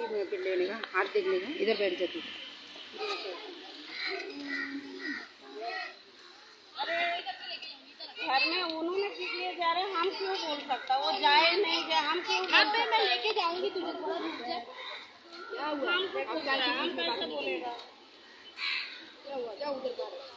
फिर लेने का हाथ देख लेगा। इधर बैठ जा तू। अरे घर में उन्होंने किस लिए जा रहे हैं, हम क्यों बोल सकता? वो जाए नहीं जाए, हम क्यों? मैं लेके जाऊंगी तुझे, थोड़ा रुक जा। क्या हुआ? हम कैसे बोलेगा? क्या हुआ? जाओ उधर बाहर।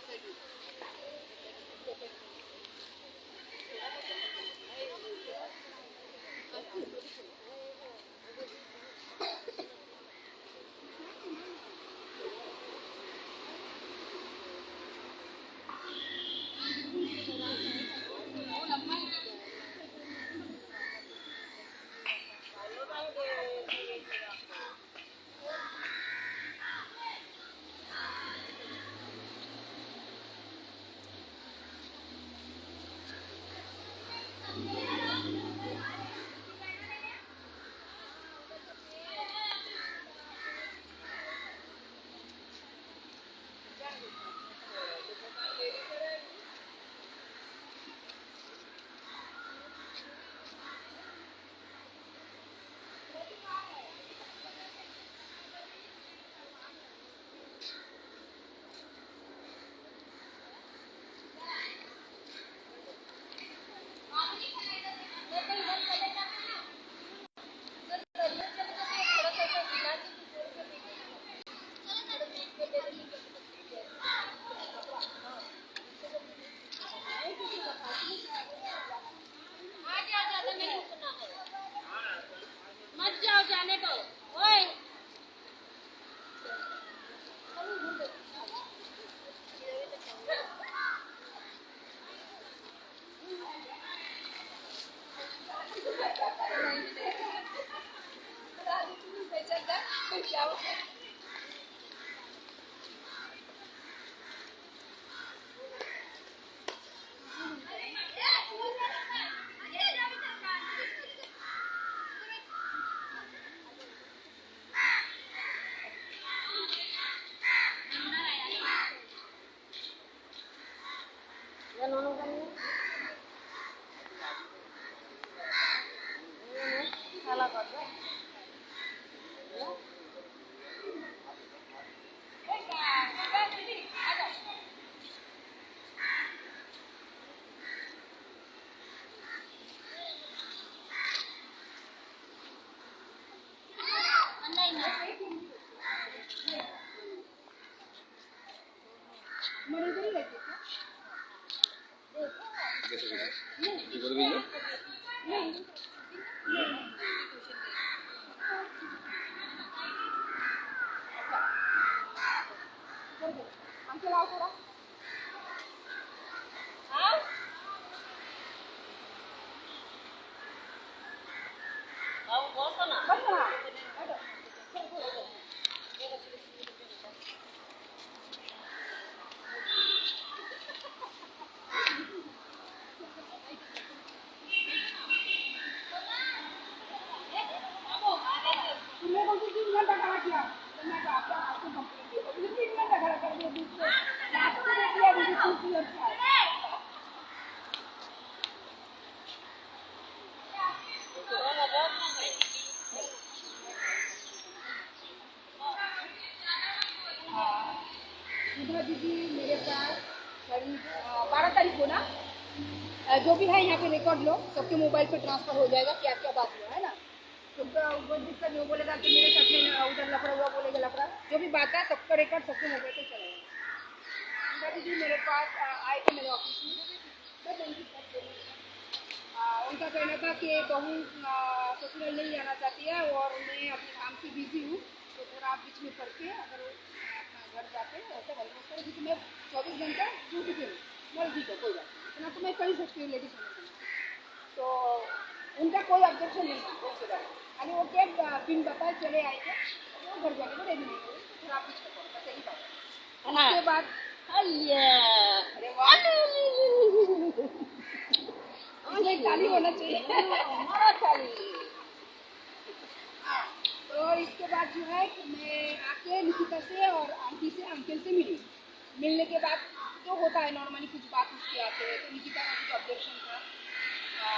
मत जाओ, जाने दो। ओए साला कर दो। हम चलाओ थोड़ा। तुमने कौन सी 3 घंटा खड़ा किया? मैं तो आपका आपको कंप्लीट किया। 3 घंटा खड़ा कर दिया बीच में। रात को दिया मुझे कुर्सी अच्छा है। सुधा दीदी मेरे पास करीब 12 तारीख को ना जो भी है यहाँ पे रिकॉर्ड लो, सबके मोबाइल पे ट्रांसफर हो जाएगा क्या क्या बात हुआ है ना। तो वो दिक्कत नहीं बोलेगा कि मेरे साथ में उधर लफड़ा हुआ, बोलेगा लफड़ा, जो भी बात है सबका रिकॉर्ड सबके मोबाइल पे चलेगा। सुधा दीदी मेरे पास आए थे मेरे ऑफिस में। मैं उनकी बात बोली। उनका कहना था कि बहू ससुराल नहीं आना चाहती है और मैं अपने काम से बिजी हूँ, तो थोड़ा आप बीच में करके अगर अपना घर जाके ऐसा हेल्प करो, क्योंकि मैं 24 घंटा ड्यूटी पे हूँ। मैं ठीक है, कोई बात नहीं, इतना तो मैं कर ही सकती हूँ लेडीज होने के लिए। तो उनका कोई ऑब्जेक्शन नहीं था उसके बाद। खाली वो क्या बिन बताए चले आएंगे, वो घर जाने को रेडी नहीं होगी, तो थोड़ा आप बीच में करो, बस यही बात है। उसके बाद अरे वाह, ताली होना चाहिए। तो इसके बाद जो है मैं आके निकिता से और आंटी से अंकल से मिली। मिलने के बाद जो होता है नॉर्मली कुछ बात उसके आते हैं, तो निकिता का कुछ ऑब्जेक्शन था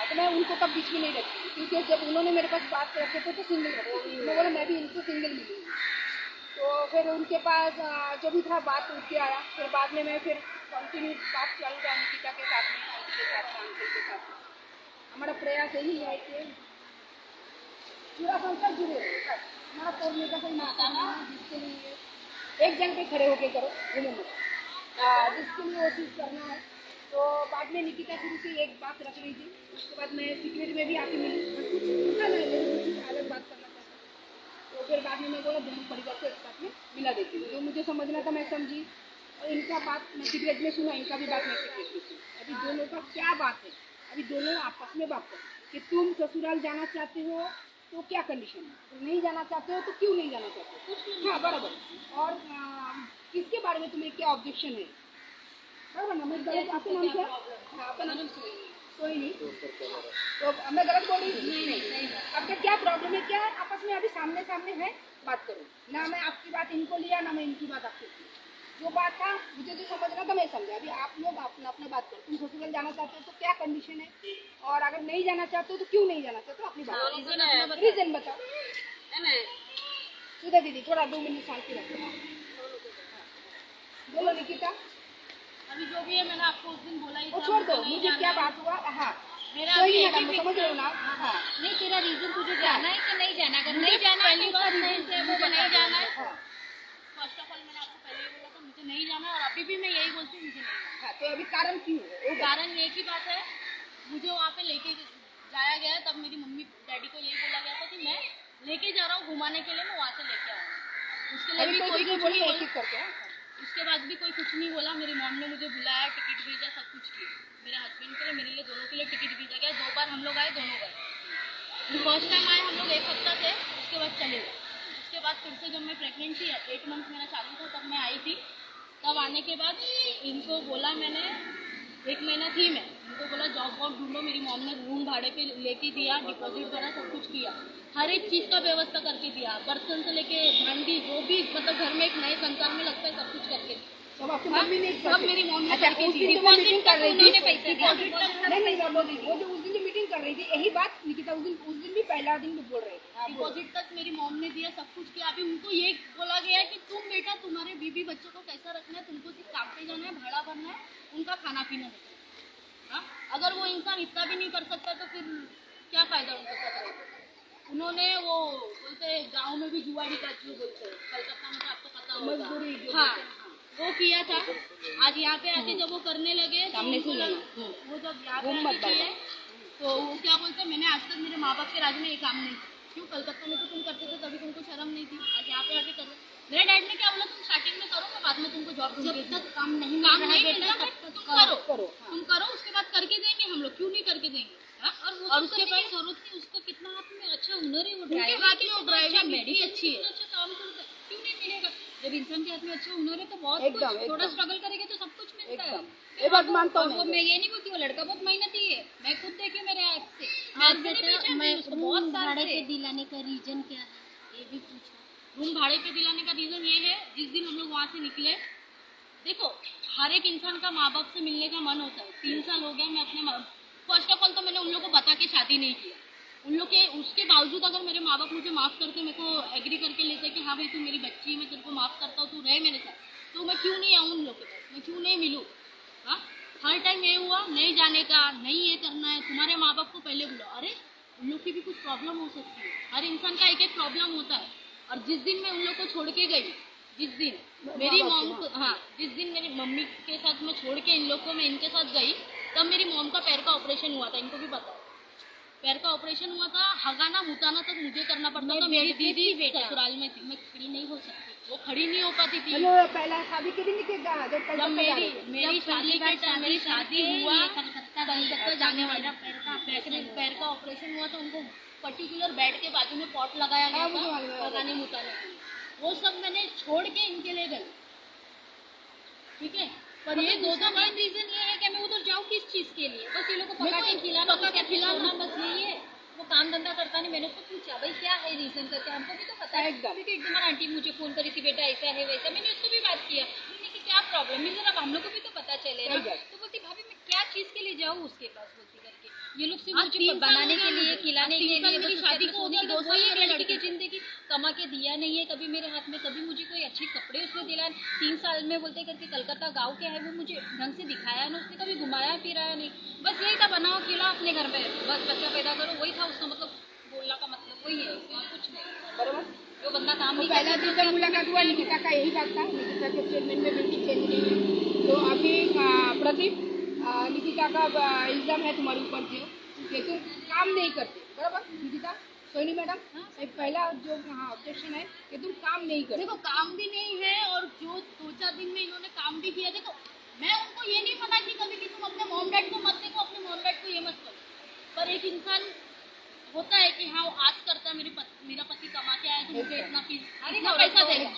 तो मैं उनको कब बीच में नहीं रखती, क्योंकि जब उन्होंने मेरे पास बात रखे थे तो सिंगल रखे, मैं बोला मैं भी इनको सिंगल मिलूँगी। तो फिर उनके पास जो भी था बात उठ के आया, फिर बाद में मैं फिर कंटिन्यू बात चालू रहा निकिता के साथ में, आंटी के साथ में, अंकल के साथ में। हमारा प्रयास यही है कि पूरा संसार जुड़े रहे, बस हमारा तोड़ने का कोई मौका नहीं है, जिसके लिए एक जन पे खड़े होके करो, घूमो मत, जिसके लिए वो चीज़ करना है। तो बाद में निकिता शुरू से एक बात रख रही थी, उसके बाद मैं सीक्रेट में भी आके मिली, बस कुछ पता नहीं, मेरे को कुछ अलग बात करना चाहता। तो फिर बाद में मैं बोला दोनों परिवार को एक साथ में मिला देती हूँ, जो मुझे समझना था मैं समझी, और इनका बात मैं सीक्रेट में सुना, इनका भी बात मैं सीक्रेट में सुनी। अभी दोनों का क्या बात है, अभी दोनों आपस में बात करो कि तुम ससुराल जाना चाहते हो तो क्या कंडीशन है, तुम नहीं जाना चाहते हो तो क्यों नहीं जाना चाहते हो, हाँ बराबर, और किसके बारे में तुम्हें क्या ऑब्जेक्शन है, बराबर ना। मैं गलत, आपका नाम क्या, हाँ आपका नाम कोई नहीं, तो मैं गलत बोल रही हूँ, नहीं, आपका क्या प्रॉब्लम है, क्या है, आपस में अभी सामने सामने है, बात करो ना। मैं आपकी बात इनको लिया ना मैं इनकी बात आपको ली। जो बात था मुझे जो समझना था मैं समझा। अभी आप लोग अपना अपना बात करो, तुम ससुराल जाना चाहते हो तो क्या कंडीशन है, और अगर नहीं जाना चाहते हो तो क्यों नहीं जाना चाहते हो, अपनी बात रीजन बताओ। सुधा दीदी थोड़ा 2 मिनट शांति रखो, बोलो निकिता। अभी जो भी है मैंने आपको उस दिन बोला ही वो था, छोड़ दो, मुझे नहीं मुझे जाना क्या है। बात हुआ, हाँ मेरा कोई अभी नहीं एक ही मैडम, fix समझ रहे हो है। ना, हाँ नहीं, तेरा रीजन तुझे जाना है कि नहीं जाना, अगर नहीं जाना है पहली तो बार नहीं से वो नहीं जाना है। हाँ फर्स्ट ऑफ ऑल मैंने आपको पहले ही बोला था मुझे नहीं जाना, और अभी भी मैं यही बोलती हूँ मुझे नहीं जाना। हाँ, तो अभी कारण क्यों है वो बताओ। कारण एक ही बात है, मुझे वहाँ पे लेके जाया गया, तब मेरी मम्मी डैडी को यही बोला गया था कि मैं लेके जा रहा हूँ घुमाने के लिए, मैं वहाँ से लेके आ रहा हूँ। उसके लिए अभी भी कोई कुछ बोले नहीं एक बोला, एक करके, हाँ। उसके बाद भी कोई कुछ नहीं बोला। मेरी मॉम ने मुझे बुलाया, टिकट भेजा, सब कुछ किया, मेरे हस्बैंड के लिए, मेरे लिए, दोनों के लिए टिकट भेजा गया। 2 बार हम लोग आए, दोनों गए। फर्स्ट टाइम आए हम लोग 1 हफ्ता थे, उसके बाद चले गए। उसके बाद फिर से जब मैं प्रेग्नेंट थी, 8 मंथ मेरा चालू था, तब मैं आई थी। तब आने के बाद इनको बोला मैंने, 1 महीना थी मैं, इनको बोला जॉब वॉब ढूंढो। मेरी मॉम ने रूम भाड़े पे लेके दिया, डिपॉजिट करा, सब कुछ किया, हर एक चीज़ का व्यवस्था करके दिया, बर्तन से लेके भांडी, जो भी मतलब घर में एक नए संसार में लगता है सब कुछ करके दिया। सब आपकी मम्मी ने सब मेरी मॉम ने अच्छा, करके उस दी। दिन जो मैं मीटिंग कर रही थी, उन्होंने पैसे दिया। नहीं मैं बोल रही थी, वो जो उस दिन जो मीटिंग कर रही थी यही बात निकिता उस दिन भी पहला दिन भी बोल रहे थे, हाँ, बोलो। डिपॉजिट तक मेरी मॉम ने दिया, सब कुछ किया। अभी उनको ये बोला गया है कि तुम बेटा तुम्हारे बीबी बच्चों को कैसा रखना है, तुमको सिर्फ काम पे जाना है, भाड़ा भरना है, उनका खाना पीना देखना है। हाँ? अगर वो इंसान इतना भी नहीं कर सकता तो फिर क्या फायदा उनके साथ रहने का? उन्होंने वो बोलते गांव में भी जुआड़ी काटू बोलते हैं, कलकत्ता में तो आपको पता मजदूरी जो होगा। हाँ, बोलते हैं, वो किया था। आज यहाँ पे आके जब वो करने लगे तो सामने उनको से लगा, लेना, वो जब यहाँ पे घूम मत आके किए बरबाद। तो वो क्या बोलते हैं, मैंने आज तक मेरे माँ बाप के राज में ये काम नहीं किया। क्यों? कलकत्ता में तो तुम करते थे, तभी तुमको शर्म नहीं थी, आज यहाँ पे आके कर रहे हो। मेरे डैड ने क्या बोला, तुम स्टार्टिंग में करो, मैं बाद में तुमको जॉब दूंगी। जब तक काम नहीं मिलता तुम करो, तुम करो, उसके बाद करके देंगे हम लोग, क्यों नहीं करके देंगे। हाँ? और उसके बाद जरूरत नहीं, उसका कितना हाथ में अच्छा हुनर है, वो ड्राइविंग मेरी अच्छी है, अच्छा काम करता है, क्यों नहीं मिलेगा। जब इंसान के हाथ में अच्छा हुनर है तो बहुत कुछ, थोड़ा स्ट्रगल करेंगे तो सब कुछ मिलता है। ये बात मानता और वो हूँ मैं ये नहीं बोलती, वो लड़का बहुत मेहनती है, मैं खुद देखी मेरे आँख से। और बेटा मैं रूम भाड़े पे दिलाने का रीजन क्या है, ये भी पूछा। रूम भाड़े पे दिलाने का रीजन ये है, जिस दिन हम लोग वहाँ से निकले, देखो हर एक इंसान का माँ बाप से मिलने का मन होता है। 3 साल हो गया मैं अपने फर्स्ट ऑफ ऑल तो मैंने उन लोगों को बता के शादी नहीं किया। उन लोग के उसके बावजूद अगर मेरे माँ बाप मुझे माफ़ करके, मेरे को एग्री करके लेते कि हाँ भाई तू मेरी बच्ची है, मैं तेरे को माफ़ करता हूँ, तू रहे मेरे साथ, तो मैं क्यों नहीं आऊँ उन लोग के पास, मैं क्यों नहीं मिलूँ। हाँ, हर टाइम ये हुआ नहीं जाने का, नहीं ये करना है, तुम्हारे माँ बाप को पहले बुलाओ। अरे उन लोग की भी कुछ प्रॉब्लम हो सकती है, हर इंसान का एक एक प्रॉब्लम होता है। और जिस दिन मैं उन लोग को छोड़ के गई, जिस दिन मेरी मॉम को, हाँ जिस दिन मेरी मम्मी के साथ मैं छोड़ के इन लोग को मैं इनके साथ गई, तब मेरी मॉम का पैर का ऑपरेशन हुआ था, इनको भी पता है। पैर का ऑपरेशन हुआ था, हगाना मुताना तक मुझे करना पड़ता था। मेरी दीदी ससुराल में थी, मैं खड़ी नहीं हो सकती, वो खड़ी नहीं हो पाती थी। चलो पहला शादी के दिन के जब मेरी शादी के टाइम, मेरी शादी हुआ कलकत्ता जाने वाला, पैर का ऑपरेशन हुआ था, उनको पर्टिकुलर बेड के बाजू में पॉट लगाया गया था हगाने मुताने के लिए। वो सब मैंने छोड़ के इनके लिए गई, ठीक है। पर ये दो मेन रीजन ये है कि मैं उधर जाऊँ किस चीज के लिए, बस ये लोग को पका के खिलाना, बस यही है। वो काम धंधा करता नहीं। मैंने उसको पूछा भाई क्या है रीजन करके, हमको भी तो पता है एकदम। क्योंकि एकदम आंटी मुझे फोन करी थी, बेटा ऐसा है वैसा, मैंने उसको भी बात किया, मैंने कि क्या प्रॉब्लम है जरा हम लोग को भी तो पता चले ना। तो बोलती भाभी मैं क्या चीज के लिए जाऊँ उसके पास, बोलती करके ये लोग सिर्फ मुझे बनाने के लिए, खिलाने के लिए, मेरी शादी को होगी 2 साल मेरी लड़की की जिंदगी कमा के दिया नहीं है कभी मेरे हाथ में, कभी मुझे कोई अच्छे कपड़े उसने दिलाए 3 साल में बोलते करके कलकत्ता गाँव के है वो मुझे ढंग से दिखाया ना, उसने कभी घुमाया फिराया नहीं, बस यही था बनाओ खिलाओ अपने घर में, बस बच्चा पैदा करो, वही था उसका मतलब, बोलना का मतलब वही है, कुछ नहीं। बराबर। जो बंदा काम तो नहीं पहला करता दिन जब मुलाकात हुआ निकिता का यही बात था, निकिता के स्टेटमेंट में बिल्कुल चेंज नहीं है। तो अभी प्रदीप, निकिता का इल्जाम है तुम्हारे ऊपर कि तुम काम नहीं करते, बराबर निकिता? सोनी मैडम, पहला जो ऑब्जेक्शन है कि तुम काम नहीं करते। देखो काम भी नहीं है और जो 2-4 दिन में इन्होंने काम भी किया, देखो मैं उनको ये नहीं मना की कभी कि तुम अपने मॉम डैड को मत देखो, अपने मॉम डैड को ये मत करो, पर एक इंसान होता है कि हाँ वो आज करता है, मेरा पति कमा के आया तो मुझे इतना पैसा देगा,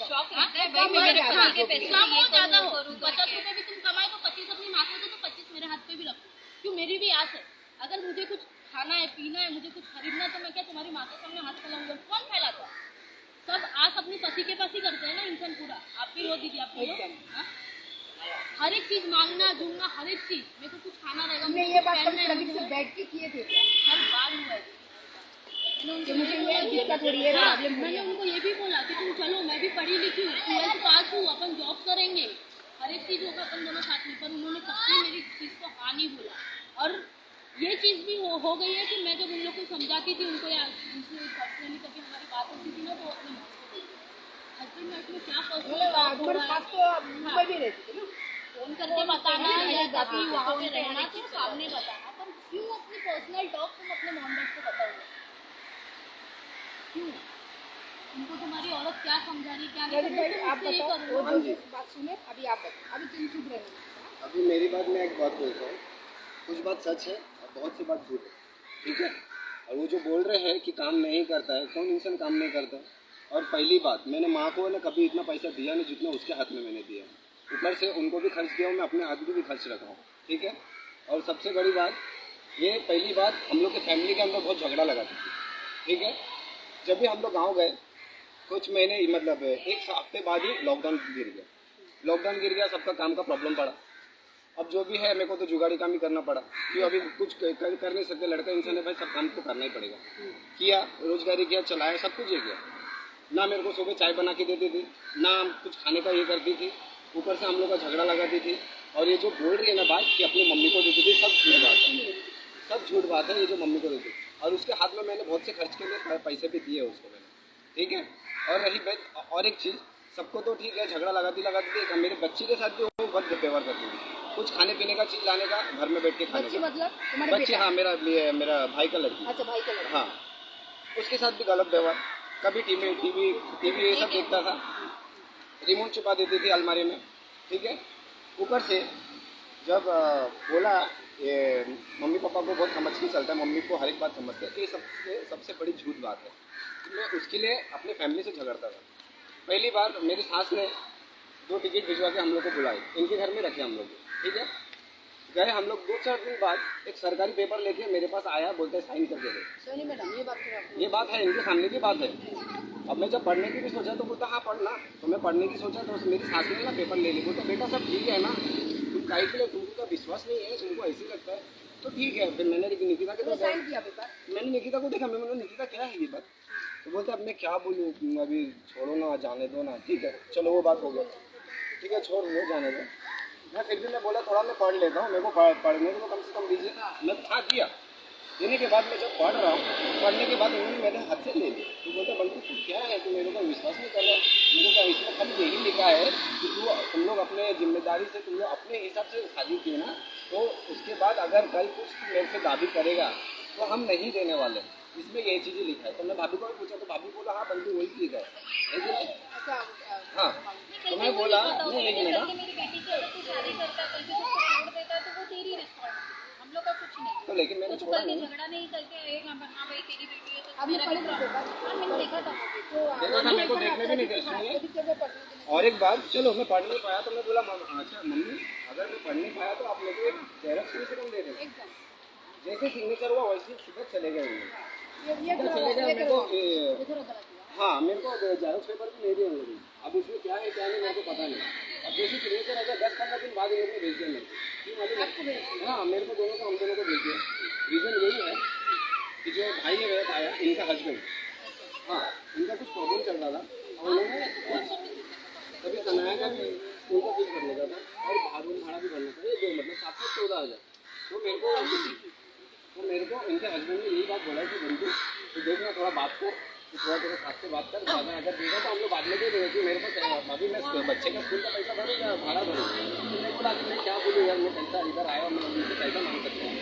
कम हो ज्यादा हो, 50 रुपए भी तुम कमाए तो 25 अपनी माँ को दो तो 25 मेरे हाथ पे भी रखो, क्यों मेरी भी आस है, अगर मुझे कुछ खाना है पीना है मुझे कुछ खरीदना है तो मैं क्या तुम्हारी माँ के सामने हाथ फैलाऊंगा? कौन फैलाता है? सब आस अपने पति के पास ही करते हैं ना इंसान पूरा। आप भी रो दीदी, आप भी रो, हाँ? हर एक चीज मांगना झूमना, हर एक चीज, मेरे को कुछ खाना रहेगा, तुमने ये बात कभी प्रदीप से बैठ के किए थे क्या? हर बार हुआ है। मैंने उनको ये भी बोला कि तुम चलो, मैं भी पढ़ी लिखी हूँ, 12th पास हूँ, अपन जॉब करेंगे, हर एक चीज होगा अपन दोनों साथ में, पर उन्होंने कभी मेरी चीज को हाँ नहीं बोला। और ये चीज भी हो गई है कि मैं जब उन लोग को समझाती थी, उनको या उनसे पर्सनली कभी हमारी बात होती थी ना, तो अपने हस्बैंड वाइफ में क्या पर्सनल बात हो रहा है, मुंबई में रहती थी ना, फोन करके बताना या कभी वहाँ पे रहना तो सामने बताना, पर क्यों अपनी पर्सनल टॉक तुम अपने मॉम डैड को बताओगे? क्यों? उनको तुम्हारी औरत क्या समझा रही क्या नहीं, भाई आप ये बताओ, करो। वो जो बात सुने, अभी आप बताओ, अभी तुम चुप रहना। अभी मेरी बात में एक बात बोलता हूँ, कुछ बात सच है और बहुत सी बात झूठ है, ठीक है? और वो जो बोल रहे हैं कि काम नहीं करता है, कौन इंसान काम नहीं करता है? और पहली बात, मैंने माँ को ना कभी इतना पैसा दिया नहीं जितना उसके हाथ में मैंने दिया, ऊपर से उनको भी खर्च किया हूँ, मैं अपने आदमी भी खर्च रखा हूँ, ठीक है? और सबसे बड़ी बात, ये पहली बात, हम लोग के फैमिली के अंदर बहुत झगड़ा लगा था, ठीक है? जब भी हम लोग गाँव गए, कुछ महीने मतलब 1 हफ्ते बाद ही लॉकडाउन गिर गया, सबका काम का प्रॉब्लम पड़ा। अब जो भी है मेरे को तो जुगाड़ी काम ही करना पड़ा, क्यों अभी कुछ कर नहीं सकते, लड़का इंसान है भाई, सब काम तो करना ही पड़ेगा। किया, रोजगारी किया, चलाया, सब कुछ ये किया। ना मेरे को सुबह चाय बना के देती थी, ना कुछ खाने का ये करती थी, ऊपर से हम लोग का झगड़ा लगाती थी। और ये जो बोल रही है ना बात कि अपनी मम्मी को देती थी, सब झूठ बात है, सब झूठ बात है, ये जो मम्मी को देती। और उसके हाथ में मैंने बहुत से खर्च के लिए पैसे भी दिए उसको मैंने, ठीक है? और रही बात और एक चीज़, सबको तो ठीक है झगड़ा लगाती थी, मेरे बच्चे के साथ भी वो बहुत व्यवहार करती थी, कुछ खाने पीने का चीज़ लाने का, घर में बैठ के खाने का। मतलब तुम्हारे बच्चे, हाँ, मेरा भाई का लड़की। अच्छा, भाई का लड़का। हाँ, उसके साथ भी गलत व्यवहार, कभी टीवी ये सब देखता था, रिमोट छुपा देती थी अलमारी में, ठीक है? ऊपर से जब बोला ये मम्मी पापा को बहुत समझ के चलता है, मम्मी को हर एक बात समझते हैं, तो ये सबसे बड़ी झूठ बात है। मैं उसके लिए अपनी फैमिली से झगड़ता था। पहली बार मेरी सास ने 2 टिकट भिजवा के हम लोग को बुलाए, इनके घर में रखे हम लोग, ठीक है? गए हम लोग, 2-4 दिन बाद एक सरकारी पेपर लेके मेरे पास आया, बोलते हैं साइन करके दे। सोनी मैडम, ये बात है, इनके सामने की बात है। अब मैं जब पढ़ने की भी सोचा तो बोलता हाँ पढ़ना, तो मैं पढ़ने की सोचा तो मेरी सास ने ना पेपर ले ली, बोलता बेटा सब ठीक है ना, तुम काहे के लिए, तुमको विश्वास नहीं है, तुमको ऐसे लगता है तो ठीक है। फिर मैंने निकिता के साइन किया पेपर, मैंने निकिता को देखा, मैं बोला निकिता क्या है ये बात, तो बोलते अब मैं क्या बोलूँ, अभी छोड़ो ना, जाने दो ना, ठीक है चलो वो बात हो गया, ठीक है छोड़ वो जाने दो। मैं फिर भी मैं बोला थोड़ा मैं पढ़ लेता हूँ, मेरे को पढ़ने को कम से कम दीजिए। मैं हाँ दिया, देने के बाद मैं जब पढ़ रहा हूँ, पढ़ने के बाद उन्होंने मेरे हाथ से ले लिया, तो बोलता बल्कि तू क्या है, तू मेरे को विश्वास नहीं कर रहा, मेरे को इसमें खाली यही लिखा है कि तुम लोग अपने जिम्मेदारी से तुम लोग अपने हिसाब से शादी किए ना, तो उसके बाद अगर कल कुछ मेरे से दाबी करेगा तो हम नहीं देने वाले, इसमें यही चीज़ें लिखा है। तो मैं भाभी को भी पूछा, तो भाभी बोला हाँ बल्कि वही लिखा है, हाँ। तो मैं बोला नहीं एक मिनट, मेरी बेटी की अगर तू शादी करता है, कल भी उसको छोड़ देता है तो वो तेरी रिस्पॉन्सिबिलिटी, हम लोग का कुछ नहीं। तो लेकिन मैंने तो छोड़ा करके नहीं, झगड़ा नहीं करके आएगा, हाँ भाई तेरी बेटी है तो आपने मेरा पढ़ी भी थी पेपर? हाँ मैंने देखा था देखा था, मेरे को देखने भी नहीं दे, सुनिए। और एक बात, चलो मैं पढ़ नहीं पाया तो मैं बोला अच्छा मम्मी अगर मैं पढ़ नहीं पाया तो आप मेरे को एक जेरॉक्स कम से कम दे दें, जैसे सिग्नेचर हुआ वैसे सीधा चले गए, चले गए मेरे को। हाँ, मेरे को जेरॉक्स पेपर भी नहीं दिए उन्होंने, अब उसमें क्या है क्या नहीं मेरे को पता नहीं। अब जैसे सिग्नेचर अगर 10-15 दिन बाद इन लोग ने भेज दिया मेरे को, मालूम है? हाँ, मेरे को दोनों को, हम दोनों को भेज दिया। रीज़न यही है कि जो भाई है मेरा आया, इनका हस्बैंड, हाँ, इनका कुछ प्रॉब्लम चल रहा था और उन्होंने कभी कनाया का भी उनका कुछ भरने का था और भाड़ा भी भरना था, ये 2 मतलब 7-14 हज़ार। तो मेरे को इनके हस्बैंड ने यही बात बोला कि बंधु तो देखना थोड़ा बात को, तो थोड़ा तेरे साथ से बात कर, अगर देगा तो हम लोग बाद में दे देंगे कि मेरे पास अभी मैं बच्चे का स्कूल का पैसा भरूँ या भाड़ा भरूँ। तो मैं बोला कि मैं क्या बोलूँ यार, मैं पैसा इधर आया, मैं उनसे पैसा मांग सकता हूँ।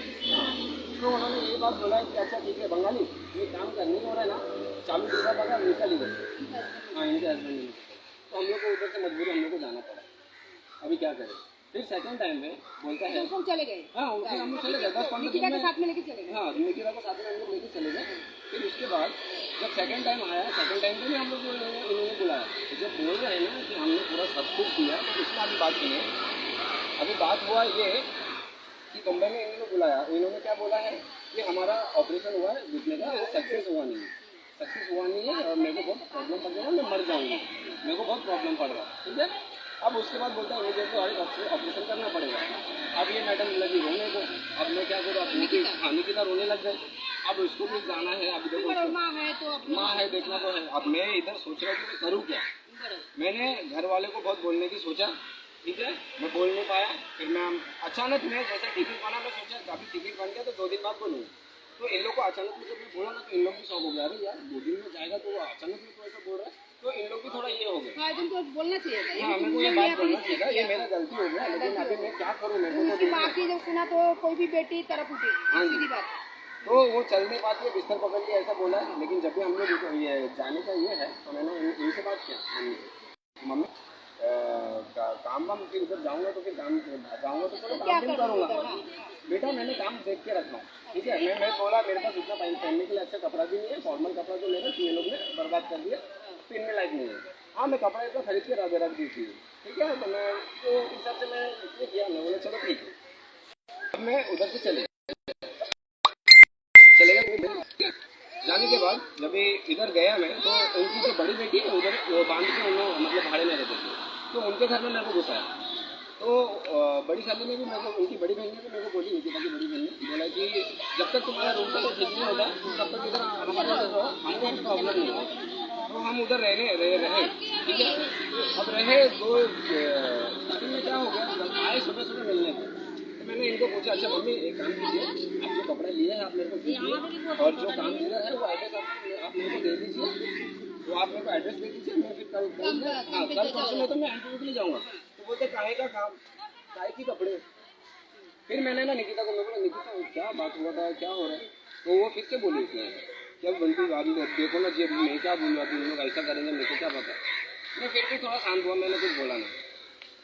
तो उन्होंने यही बात बोला कि अच्छा ठीक है बंगाली, ये काम करनी हो रहा है ना, 40 रुपया लगा निकल ही गए। हाँ, इनके हस्बैंड ने, तो हम लोग को उधर से मजबूरी हम लोग को जाना पड़ा। अभी क्या करें? फिर सेकंड टाइम में बोलता है तो चले गए। हाँ, फिर हम लोग चले गए 10-15 दिन में, साथ में लेके चले गए। हाँ, निकिता को साथ में हम लोग लेके चले गए। फिर उसके बाद जब सेकंड टाइम आया, सेकंड टाइम पे भी हम लोग को इन्होंने बुलाया। तो जब बोल रहे हैं ना कि हमने पूरा सब कुछ किया, तो उसमें अभी बात सुनिए। अभी बात हुआ ये कि बम्बई में इन्होंने बुलाया, इन्होंने क्या बोला है कि हमारा ऑपरेशन हुआ है घुटने का, वो सक्सेस हुआ नहीं है और मेरे को बहुत प्रॉब्लम पड़ जाएगा, मैं मर जाऊँगा, मेरे को बहुत प्रॉब्लम पड़ रहा है, ठीक है। अब उसके बाद बोलता है इमीडिएटली ऑपरेशन करना पड़ेगा। अब ये मैडम लगी रोने को, अब मैं क्या करूँ, अब निकिता रोने लग गई। अब उसको भी जाना है, अभी देखो माँ है तो माँ है, देखना तो है। अब मैं इधर सोच रहा हूँ कि मैं करूँ क्या। मैंने घर वाले को बहुत बोलने की सोचा, ठीक है, मैं बोल नहीं पाया। फिर मैं अचानक में जैसा टिकट बना, मैं सोचा अभी टिकट बन गया तो 2 दिन बाद बोलूँगा। तो इन लोग को अचानक में जब मैं बोला ना, तो इन लोग भी शौक हो गया, अरे यार 2 दिन में जाएगा तो वो अचानक में तो ऐसा बोल रहा है। तो इन लोग भी थोड़ा ये हो गया, हाँ, तुमको बोलना चाहिए था। हाँ, मेरे को ये बात बोलना चाहिए था, ये मेरा गलती हो गया। लेकिन अभी मैं क्या करूँ, मेरे को उसकी तो माँ की जब सुना तो कोई भी बेटी तरफ उठी। हाँ जी। सीधी बात। तो वो चल नहीं पाती है, बिस्तर पकड़ के ऐसा बोला है। लेकिन जब भी हम लोग ये जाने का ये है, तो मैंने इनसे बात किया, मम्मी काम वाम फिर उधर जाऊँगा तो फिर काम जाऊँगा तो चलो काम भी करूँगा। बेटा मैंने काम देख के रखा हूँ, ठीक है। मैं बोला मेरे पास इतना पहनने के लिए अच्छा कपड़ा भी नहीं है, फॉर्मल कपड़ा जो मेरा ये लोग ने बर्बाद कर दिया, पहनने लायक नहीं है। हाँ, मैं कपड़ा इतना खरीद के रख दी थी, ठीक है। तो मैं तो इस हिसाब से मैं इसलिए किया, मैं बोला चलो ठीक है। अब मैं उधर से चले गए। जाने के बाद जब इधर गया मैं, तो उनकी जो बड़ी बेटी है उधर वो बांध के उन्होंने मतलब भाड़े में रहते थे, तो उनके घर में मेरे को घुसाया। तो बड़ी साली ने भी मेरे को, उनकी बड़ी बहन ने भी मेरे को बोली, निकिता की बड़ी बहन ने बोला कि जब तक तुम्हारा रूम का ठीक नहीं होगा तब तक इधर हमारे रहो, हमको कोई प्रॉब्लम नहीं है। तो हम उधर रहे, ठीक है। अब रहे दो स्टार्टिंग में क्या हो गया, आए सुबह मिलने को। तो मैंने इनको पूछा, अच्छा मम्मी एक काम कीजिए, आप जो कपड़ा लिए हैं आप मेरे को दीजिए, और जो काम किधर है वो एड्रेस आप मेरे को दे दीजिए। तो आप मेरे को एड्रेस दे दीजिए, मैं फिर कल परसों में तो मैं इंटरव्यू के लिए जाऊँगा। तो बोलते काहे का काम, काहे की कपड़े। फिर मैंने ना निकिता को, मैं बोला निकिता क्या बात हुआ था, क्या हो रहा है। तो वो फिर से बोली क्या बंटी बात देखो ना जी, मैं क्या बोल रहा था, लोग ऐसा करेंगे, मेरे को क्या पता। मैं फिर भी थोड़ा शांत हुआ, मैंने कुछ बोला नहीं।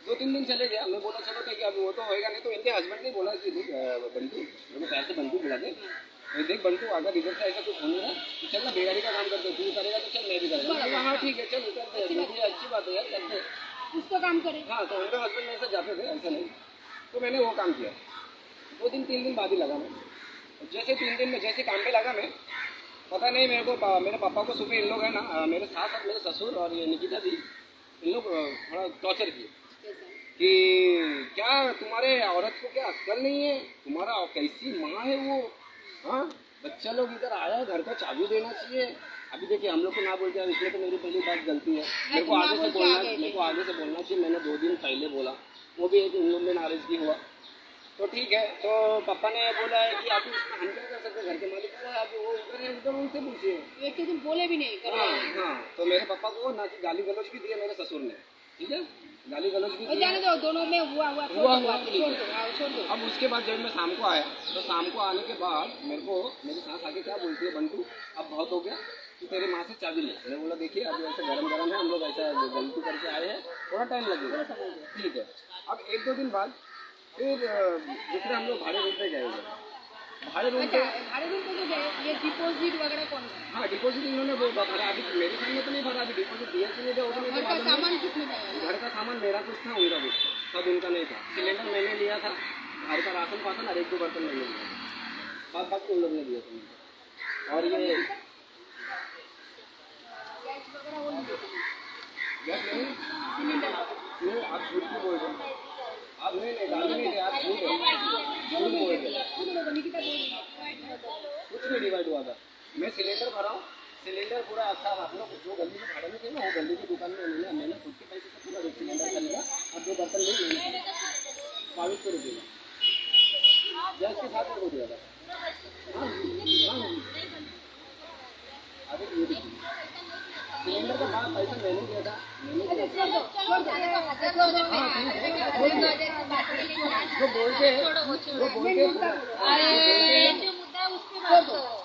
2-3 दिन चले गया, मैं बोला चलो ठीक है, अब वो तो होएगा नहीं। तो इनके हस्बैंड ने बोला कि देख बंटू, मेरे को पैर से बंटू बुला दे, देख बंटू अगर इधर से ऐसा कुछ होने रहा तो चल ना बेगारी का काम करते, तू करेगा तो चल मैं भी करेगा। हाँ ठीक है चल करते हैं, अच्छी बात है यार करते हैं, उसका काम करे। हाँ। तो उनके हस्बैंड ऐसा जाते थे, ऐसा नहीं। तो मैंने वो काम किया। 2-3 दिन बाद ही लगा मैं, जैसे 3 दिन में जैसे काम पे लगा मैं, पता नहीं मेरे को, मेरे पापा को सुबह इन लोग है ना, मेरे सास और मेरे ससुर और ये निकिता भी, इन लोग थोड़ा टॉर्चर किए कि क्या तुम्हारे औरत को क्या अक्ल नहीं है, तुम्हारा कैसी माँ है वो, हाँ बच्चा लोग इधर आया है, घर का चाबी देना चाहिए। अभी देखिए हम लोग को ना बोलते हैं, इसमें तो मेरी पहली बात गलती है, मेरे को आगे से बोलना चाहिए। मैंने 2 दिन पहले बोला, वो भी एक इन लोग में नाराजगी हुआ। तो ठीक है, तो पापा ने बोला है कि आप हम क्या कर सकते हैं, घर के मालिक को आप वो उधर है, उधर उनसे पूछिए। एक दिन बोले भी नहीं कर। हाँ, तो मेरे पापा को ना कि गाली गलौज भी दिया मेरे ससुर ने, ठीक है, गाली गलौज भी दिया। जाने दो, दोनों में हुआ छोड़ दो। अब उसके बाद जब मैं शाम को आया, तो शाम को आने के बाद मेरे को मेरी सास आके क्या बोलती है, बंटू अब बहुत हो गया, तो तेरे माँ से चाबी ले। मैंने बोला देखिए अभी ऐसे गरम है, हम लोग ऐसा गलती करके आए हैं, थोड़ा टाइम लगेगा, ठीक है। अब 1-2 दिन बाद फिर दूसरे हम लोग भाड़े रूम पे गए। भाड़े रूम पे जो गए, ये डिपॉजिट वगैरह कौन है? हाँ, डिपॉजिट इन्होंने वो भरा, अभी मेरे सामने तो नहीं भरा, अभी डिपॉजिट दिया कि नहीं दिया वो तो घर का सामान किसने दिया? घर का सामान मेरा कुछ था, उनका कुछ था, सब उनका नहीं था। सिलेंडर मैंने लिया था, घर का राशन पासन और 1-2 बर्तन मैंने लिया था, बाकी उन लोग ने दिया था। और ये गैस वगैरह वो नहीं देते? गैस नहीं, नहीं आप झूठ क्यों बोल रहे हो? आप नहीं गाली नहीं दे, आप झूठ बोल रहे हो। निकिता बोल रही है। कुछ नहीं डिवाइड हुआ था। मैं सिलेंडर भरा हूँ, सिलेंडर पूरा अच्छा हम लोग जो गली में भाड़े में थे ना, वो गली की दुकान में मैंने खुद के पैसे से पूरा एक सिलेंडर खरीदा और 2 बर्तन ले 2200 रुपये गैस के साथ मेरे को दिया था। हाँ जी, हाँ जी। अरे ये देखिए सिलेंडर का पैसा मैंने दिया था, मैंने दिया था।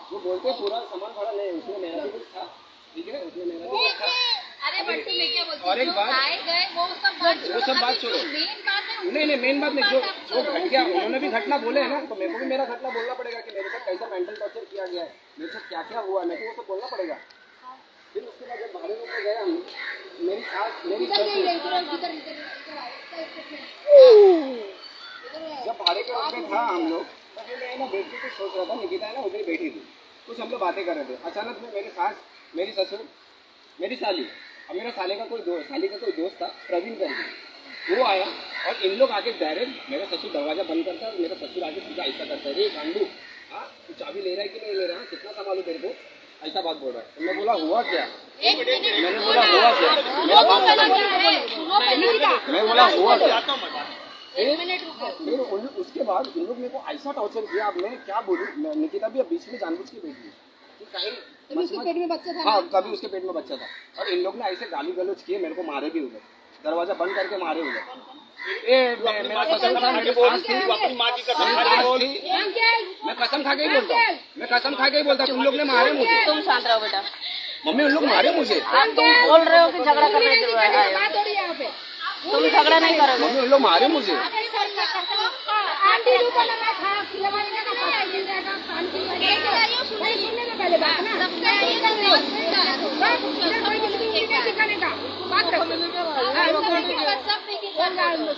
वो बोलते पूरा सामान भरा नहीं, उसमें मेरा भी कुछ था, ठीक है, उसमें मेरा भी कुछ था। अरे बट्टू मैं क्या बोलती हूँ, और एक बात, आए गए वो सब बात छोड़ो। मेन बात है। नहीं मेन बात नहीं, जो घट गया उन्होंने भी घटना बोले है ना, तो मेरे को भी मेरा घटना बोलना पड़ेगा कि मेरे साथ कैसा मेंटल टॉर्चर किया गया है, मेरे साथ क्या क्या हुआ, मेरे को वो सब बोलना पड़ेगा। फिर उसके बाद जब भाड़े रूम में गया हम, मेरी सास जब भाड़े के रूम में था हम लोग, तभी मैं ना बैठ के कुछ सोच रहा था, निकिता है ना उधर बैठी थी, कुछ हम लोग बातें कर रहे थे। अचानक में मेरी सास, मेरी ससुर, मेरी साली और मेरा साली का कोई दोस्त था प्रवीण करके, वो आया और इन लोग आके डायरेक्ट मेरा ससुर दरवाजा बंद करता है और मेरा ससुर आके सीधा ऐसा करता है, रे गांडू, हाँ तू चाबी ले रहा है कि नहीं ले रहा है, कितना संभालू तेरे को, ऐसा बात बोल रहा है। तो मैं बोला हुआ क्या, मैंने बोला हुआ क्या, मेरा बात मैं बोला हुआ क्या। फिर उसके बाद इन लोग मेरे को ऐसा टॉर्चर किया, अब मैं क्या बोलूँ, निकिता भी अब बीच में जानबूझ के बैठी है, तभी उसके पेट में बच्चा था। हाँ तभी उसके पेट में बच्चा था, और इन लोग ने ऐसे गाली गलौज किए, मेरे को मारे भी उधर, दरवाजा बंद करके मारे उधर। मेरा कसम था, मेरी सास थी, मैं कसम खा के ही बोलता हूँ, मैं कसम खा के ही बोलता, तुम लोग ने मारे मुझे। तुम शांत रहो बेटा, मम्मी उन लोग मारे मुझे। तुम बोल रहे हो कि झगड़ा करने दो, तुम झगड़ा नहीं करोगे। मम्मी उन लोग मारे मुझे।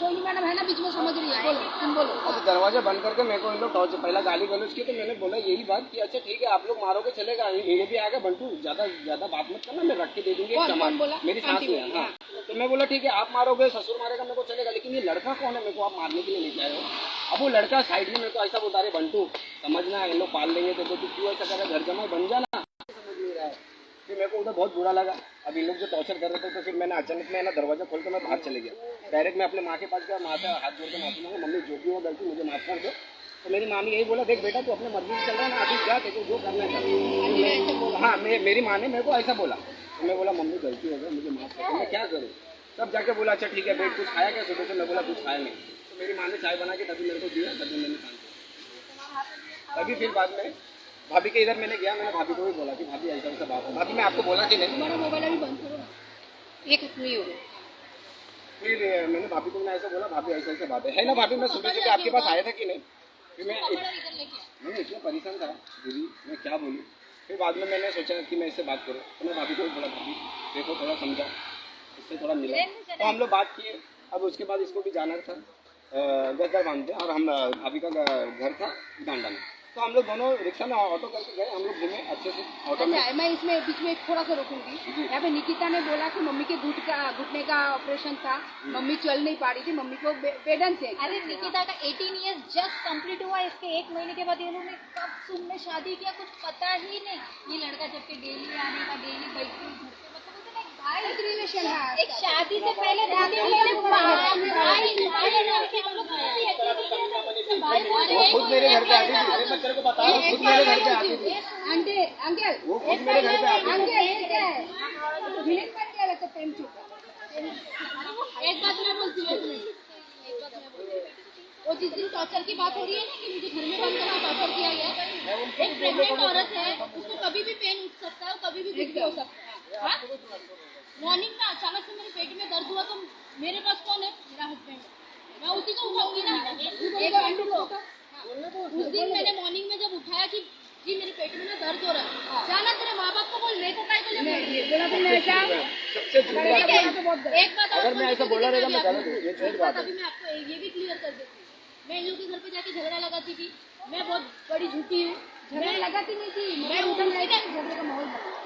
सोनी मैडम है ना बीच में, समझ रही है, बोलो तुम बोलो। अब दरवाजा बंद करके मेरे को इन लोग टॉर्चर, पहला गाली गलौज की, तो मैंने बोला यही बात कि अच्छा ठीक है आप लोग मारोगे चलेगा, मेरे भी आएगा, बंटू ज्यादा बात मत करना, मैं रख के दे दूंगी एक सामान, मेरी सास ने। हाँ तो मैं बोला ठीक है आप मारोगे, ससुर मारेगा, मेरे को चलेगा, लेकिन ये लड़का कौन है मेरे को आप मारने के लिए लेके आए हो। अब वो लड़का साइड में मेरे को ऐसा बोलता, अरे बंटू समझना इन लोग पाल लेंगे तो तू क्यों ऐसा कर रहा है, घर जमा बन जाना, समझ नहीं रहा है। फिर मेरे को उधर बहुत बुरा लगा, अब इन लोग जो टॉर्चर कर रहे थे, तो फिर मैंने अचानक में ना दरवाजा खोल के मैं बाहर चले गया, डायरेक्ट मैं अपने माँ के पास गया, माँ का हाथ जोड़ के माफी मांगा, मम्मी जो भी हो गलती मुझे माफ कर दो। तो मेरी माँ ने यही बोला, देख बेटा तू अपने मर्जी से चल रहा है ना, अभी जा तेरे जो करना है। हाँ मेरी माँ ने मेरे को ऐसा बोला, तो मैं बोला मम्मी गलती हो गई, मुझे माफ कर दो, मैं क्या करूँ। तब जाके बोला अच्छा ठीक है बेट कुछ खाया क्या सुबह से, मैं बोला कुछ खाया नहीं। तो मेरी माँ ने चाय बना के तभी मेरे को दिया, तभी मैंने खाया। तभी फिर बाद में भाभी के इधर मैंने गया, मैंने भाभी को भी बोला कि भाभी ऐसा ऐसा बात है, भाभी मैं आपको बोला कि नहीं, तुम्हारा मोबाइल अभी बंद करो ना, ये खत्म नहीं हो गया। फिर मैंने भाभी को ऐसा बोला, भाभी ऐसा ऐसा बात है ना भाभी, मैं सुबह से आपके पास आया था कि नहीं, फिर मैं इतना परेशान था दीदी, मैं क्या बोलूँ। फिर बाद में मैंने सोचा कि मैं इससे बात करूँ, तो मैं भाभी को भी बोला भाभी देखो थोड़ा समझा, इससे थोड़ा मिला, तो हम लोग बात किए। अब उसके बाद इसको भी जाना था गद्दार बांधते, और हम भाभी का घर था डांडा में, तो हम लोग दोनों रिक्शा में ऑटो करके गए, हम लोग घूमे अच्छे से ऑटो में। अच्छा मैं इसमें बीच में थोड़ा सा रोकूंगी, यहाँ पे निकिता ने बोला कि मम्मी के घुटने का ऑपरेशन था, मम्मी चल नहीं पा रही थी, मम्मी को बेडन से। अरे निकिता का 18 इयर्स जस्ट कंप्लीट हुआ, इसके 1 महीने के बाद इन्होंने कब तुमने शादी किया कुछ पता ही नहीं। ये लड़का जब के डेली आने का, डेली बैठ के घर पे, मतलब भाई रिलेशन है, एक शादी से पहले खुद मेरे घर पे आती थी, मैं तेरे को बता रहा हूँ, खुद मेरे घर पे आती थी। आंटी अंकल वो खुद मेरे घर पे आती थी। अंकल क्या है विलेन बन गया लगता टाइम चुका। एक बात मैं बोलती हूँ, वो जिस दिन टॉर्चर की बात हो रही है ना कि मुझे घर में बंद करके टॉर्चर किया गया, एक प्रेग्नेंट औरत है, उसको कभी भी पेन उठ सकता है, कभी भी कुछ भी हो सकता है। मॉर्निंग में अचानक से मेरे पेट में दर्द हुआ, तो मेरे पास कौन है, मेरा हस्बैंड, मैं उसी को उठाऊंगी ना। एक घंटे उस दिन मैंने मॉर्निंग में जब उठाया कि जी मेरे पेट में ना दर्द हो रहा है, जाना तेरे माँ बाप को बोल, मेरे को काय को एक बात अगर मैं ऐसा बोला रहेगा मैं गलत हूँ, ये झूठ बात है। अभी मैं आपको ये भी क्लियर कर देती हूँ, मैं इन लोग के घर पे जाके झगड़ा लगाती थी, मैं बहुत बड़ी झूठी हूँ, झगड़ा लगाती नहीं थी, मैं उधर झगड़े का माहौल बना।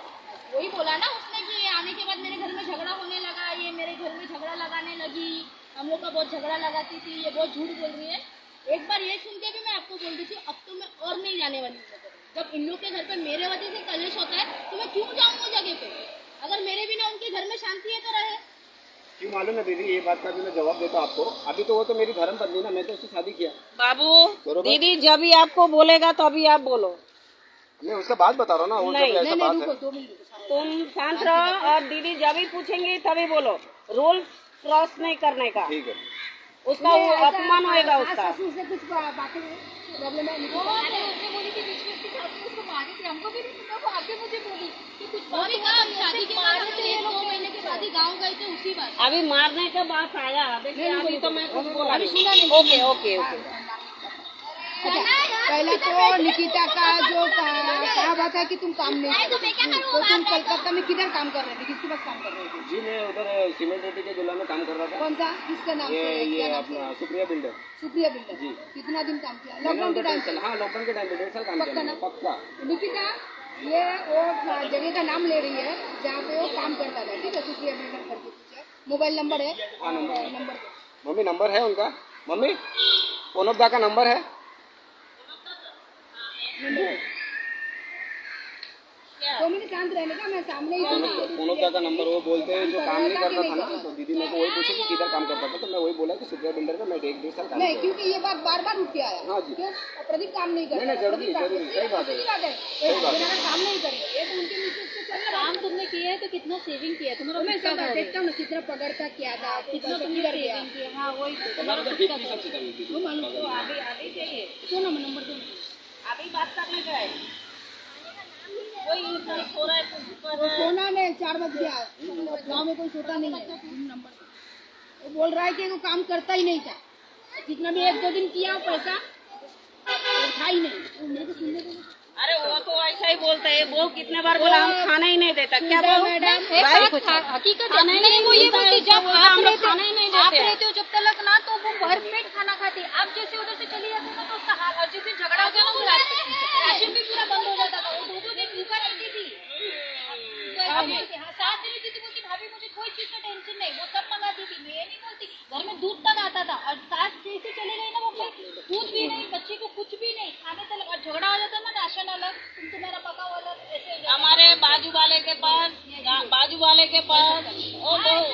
वही बोला ना उसने कि आने के बाद मेरे घर में झगड़ा होने लगा, ये मेरे घर में झगड़ा लगाने लगी, बहुत झगड़ा लगाती थी, ये बहुत झूठ बोल रही है। एक बार ये सुन के भी मैं आपको बोल रही थी, अब तो मैं और नहीं जाने वाली हूँ। जब इन लोग के घर पे मेरे वजह से कलेश होता है तो मैं क्यों जाऊँ वो जगह पे? अगर मेरे बिना उनके घर में शांति है तो रहे। क्यों मालूम है दीदी, ये बात का भी मैं जवाब देता हूँ आपको। अभी तो वो तो मेरी धर्म पत्नी ना, मैं तो उससे शादी किया। बाबू, बरोबर। दीदी जब भी आपको बोलेगा तो अभी आप बोलो। मैं उसका बात बता रहा हूँ ना, वो नहीं, जब ऐसा बात है। रुको 2 मिनट तुम शांत रहो और दीदी जब भी पूछेंगी तभी बोलो। रूल क्रॉस नहीं करने का, ठीक है। उसका वो अपमान होएगा उसका। ससुर से कुछ बातें प्रॉब्लम है वो मैंने उससे बोली थी बीच में कि आपको उसको मारी थी, हमको भी नहीं पता, वो आगे मुझे बोली कि कुछ अभी कहा शादी के बाद हम 1-2 महीने के बाद ही गाँव गए थे उसी बात। अभी मारने का बात आया, देखिए अभी तो मैं कुछ बोला अभी नहीं। सुना नहीं। Okay okay okay. पहला तो निकिता का जो कहा बात है कि तुम काम नहीं करते, तो तुम कलकत्ता में किधर काम कर रहे थे, किसके पास काम कर रहे थे? जी मैं उधर सीमेंट रेड्डी के जिला में काम कर रहा था। कौन सा, किसके नाम से, ये क्या नाम से? अपना सुप्रिया बिल्डर। सुप्रिया बिल्डर। जी। कितना दिन काम किया? मैंने लॉकडाउन के उधर टाइम चल- हाँ लॉकडाउन के टाइम पे 1.5 साल काम पक्का किया ना? मैंने, पक्का। निकिता ये वो जगह का नाम ले रही है जहाँ पे वो काम करता था, ठीक है? सुप्रिया बिल्डर करके कुछ है, मोबाइल नंबर है। हाँ, नंबर। नंबर दो। मम्मी नंबर है उनका? मम्मी पोनपदा का नंबर है? तो मैंने शांत रहने का, मैं सामने ही पोनपदा का नंबर वो बोलते हैं जो काम नहीं करता था ना, तो दीदी मेरे को वही पूछी कि किधर काम करता था, तो मैं वही बोला कि सुप्रिया बिल्डर का मैं 1.5 साल काम नहीं, किया। क्योंकि ये बात बार बार उठ के आया। हाँ जी। क्यों? प्रदीप काम नहीं करता। नहीं, जरूरी, जरूरी, सही बात है। सही बात है। सही बात है। मेरा काम नहीं करेगा, ये तो उनके नीचे से चल रहा है। काम तुमने किया है तो कितना सेविंग किया है तुम्हारा? तो मैं सब देखता हूँ ना, कितना पगार था, क्या था, कितना कितना तुमने किधर गया। सेविंग किया? हाँ वही तो तुम्हारा तुम्हारा तो खुद का 50 सबसे कम थी। वो मालूम तो अभी अभी चाहिए, तो ना नंबर दो। अभी बात करने का है। कोई इंसान सो रहा है तो ऊपर वो सोना ने 4 बज गया, गाँव में कोई सोता नहीं है। नंबर दो। वो बोल रहा है कि वो काम करता ही नहीं था, जितना भी 1-2 दिन किया वो पैसा था ही नहीं। वो मेरे को सुनने दो। अरे वो तो ऐसा ही बोलता है, वो कितने बार बोला हम खाना ही नहीं देता, क्या बोल मैडम, हकीकत नहीं, वो ये बोलती जब बोलता, आप हम लोग रहते खाना ही नहीं आप देते। रहते हो जब तक ना, तो वो भर पेट खाना खाती। आप जैसे उधर से चली जाती ना तो उसका हाल, और जिस दिन झगड़ा होता है ना वो राशन भी पूरा बंद हो जाता था। वो 2-2 दिन भूखा रहती थी। तो ऐसा बोलती, हाँ 7 दिन रहती थी, बोलती भाभी मुझे कोई चीज का टेंशन नहीं, वो सब मंगाती थी, मैं ये नहीं बोलती। घर में दूध तक आता था, और सास जैसे चली गई ना वो कोई दूध भी नहीं, बच्चे को कुछ भी नहीं, खाने तक। और झगड़ा हो जाता ना, राशन अलग, तुम्हारा पका वाला, ऐसे हो जाता। हमारे बाजू वाले के पास ओ बहू,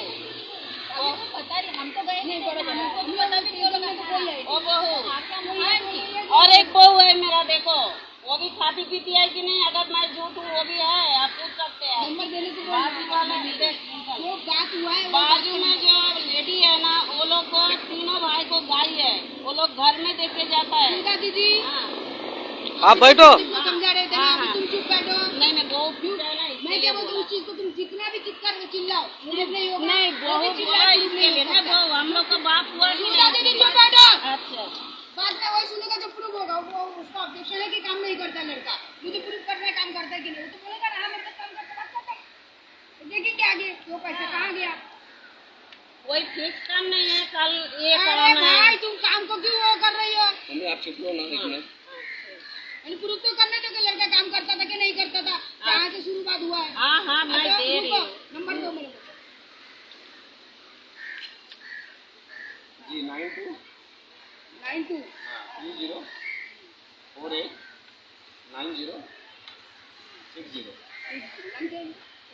अभी तो पता नहीं, हम तो गए नहीं, हमको भी पता भी नहीं होगा। ओ बहू, हाँ, क्या मुझे और एक बहू है मेरा, देखो वो भी खाती पीती है कि नहीं? अगर मैं झूठ हूँ वो भी है, आप पूछ सकते हैं। नंबर देने को बाजू वाले जो बात हुआ है वो बाजू में जो लेडी है ना, वो लोग को तीनों भाई को गाय है, वो लोग घर में देके जाता है। सुनता दीदी, हाँ। आप बैठो। तुमको समझा रहे थे ना, अभी तुम चुप बैठो। नहीं नहीं, वो मैं क्या बोलती हूँ, उस चीज को तुम जितना भी चिल्लाओ, प्रूफ नहीं होगा। नहीं वो भी बहुत चिल्ला बोला proof इसके नहीं लिए हो ना, सकता। वो हम लोग का बाप हुआ कि सुनता दीदी, नहीं? चुप बैठो। अच्छा, बात में वही सुनेगा जो प्रूफ होगा। वो उसका ऑब्जेक्शन है कि काम नहीं करता लड़का, मुझे प्रूफ करना है काम करता है कि नहीं। वो तो बोलेगा ना, हाँ मेरे पास काम करता, बात करता है। देखिए क्या आगे वो पैसा कहाँ गया। कोई फिक्स काम नहीं है, कल ये अरे कराना है। भाई, तुम काम को क्यों वो कर रही हो? मम्मी आप चुप रहो ना एक मिनट। प्रूफ तो करने दो कि लड़का काम करता था कि नहीं करता था, कहाँ से शुरुआत हुआ है। हाँ हाँ, मैं अच्छा, दे रही रुको, हूँ। नंबर दो मेरे को। जी 92 92 30 48 90 60।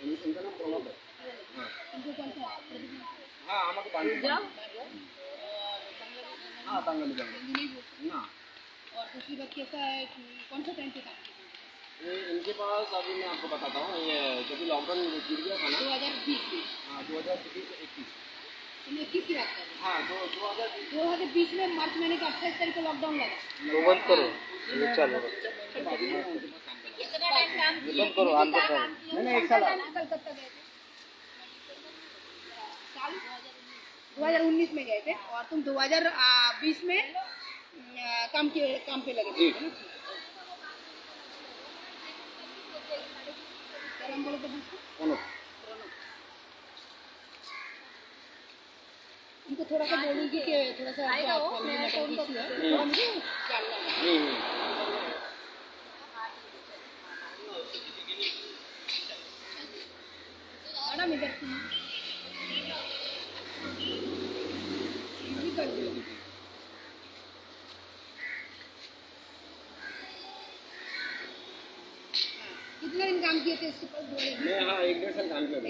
इनका नाम प्रणव है। हाँ আমাকে বান্ধি जाओ। हाँ बांगली ना। और दूसरी बात कैसा है कि कौन सा टाइम पे काम किया? ये इनके पास अभी मैं आपको बताता हूँ, ये जब भी लॉकडाउन गिर गया था ना, 2020 में। हाँ 2021। तुम 21 की बात कर रहे हो? हाँ 2020 2020 में मार्च महीने का 28 तारीख को लॉकडाउन लगा। बंद करो, ये चालू कितना टाइम काम किया? बंद करो, आप बताओ। नहीं 1 साल कलकत्ता गए थे साल 2019 में गए थे, और तुम 2020 में काम पे लगे थे। जी। क्या नाम बोले थे दूसरे? प्रणव। उनको थोड़ा सा बोलूंगी कि थोड़ा सा issue है, थोड़ा मुझे जानना है। मैडम इधर कर दिया। कितने दिन काम किए थे इसके पास बोले? मैं हाँ 1-1.5 साल काम किया था।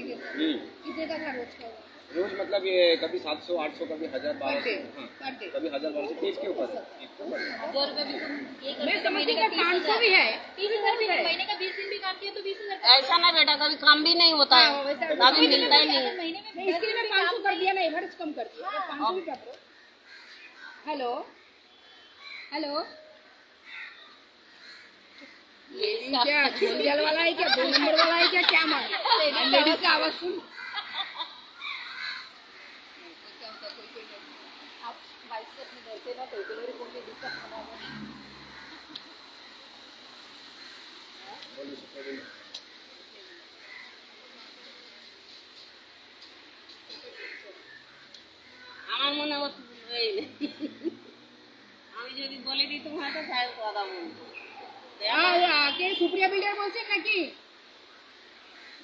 कितने का था रोज का? रोज मतलब ये कभी 700-800, कभी 1000-1200, हाँ पर डे कभी 1000-1200, चीज के ऊपर है। 1000 रुपए भी तुम ये मैं करते तो समझती महीने हूँ का 500 भी है। 30,000 भी नहीं, महीने का 20 दिन भी काम किया तो 20,000 ऐसा ना बेटा, कभी काम भी नहीं होता है, कभी मिलता ही नहीं है। महीने में नहीं, इसके लिए मैं 500 कर दिया ना, एवरेज कम कर दिया। 500 भी कर दो। हेलो हेलो, ये क्या झोलियाल वाला है क्या, 2 नंबर वाला है क्या, क्या मांग लेडीज का आवाज सुन। आप बाइक से अपने घर से ना तो डिलीवरी फोन के दिक्कत होना है। আমার মনে হচ্ছে আমি যদি বলে দিই তোমার তো সাহেব কথা বলবো। কে সুপ্রিয়া বিল্ডার বলছেন নাকি?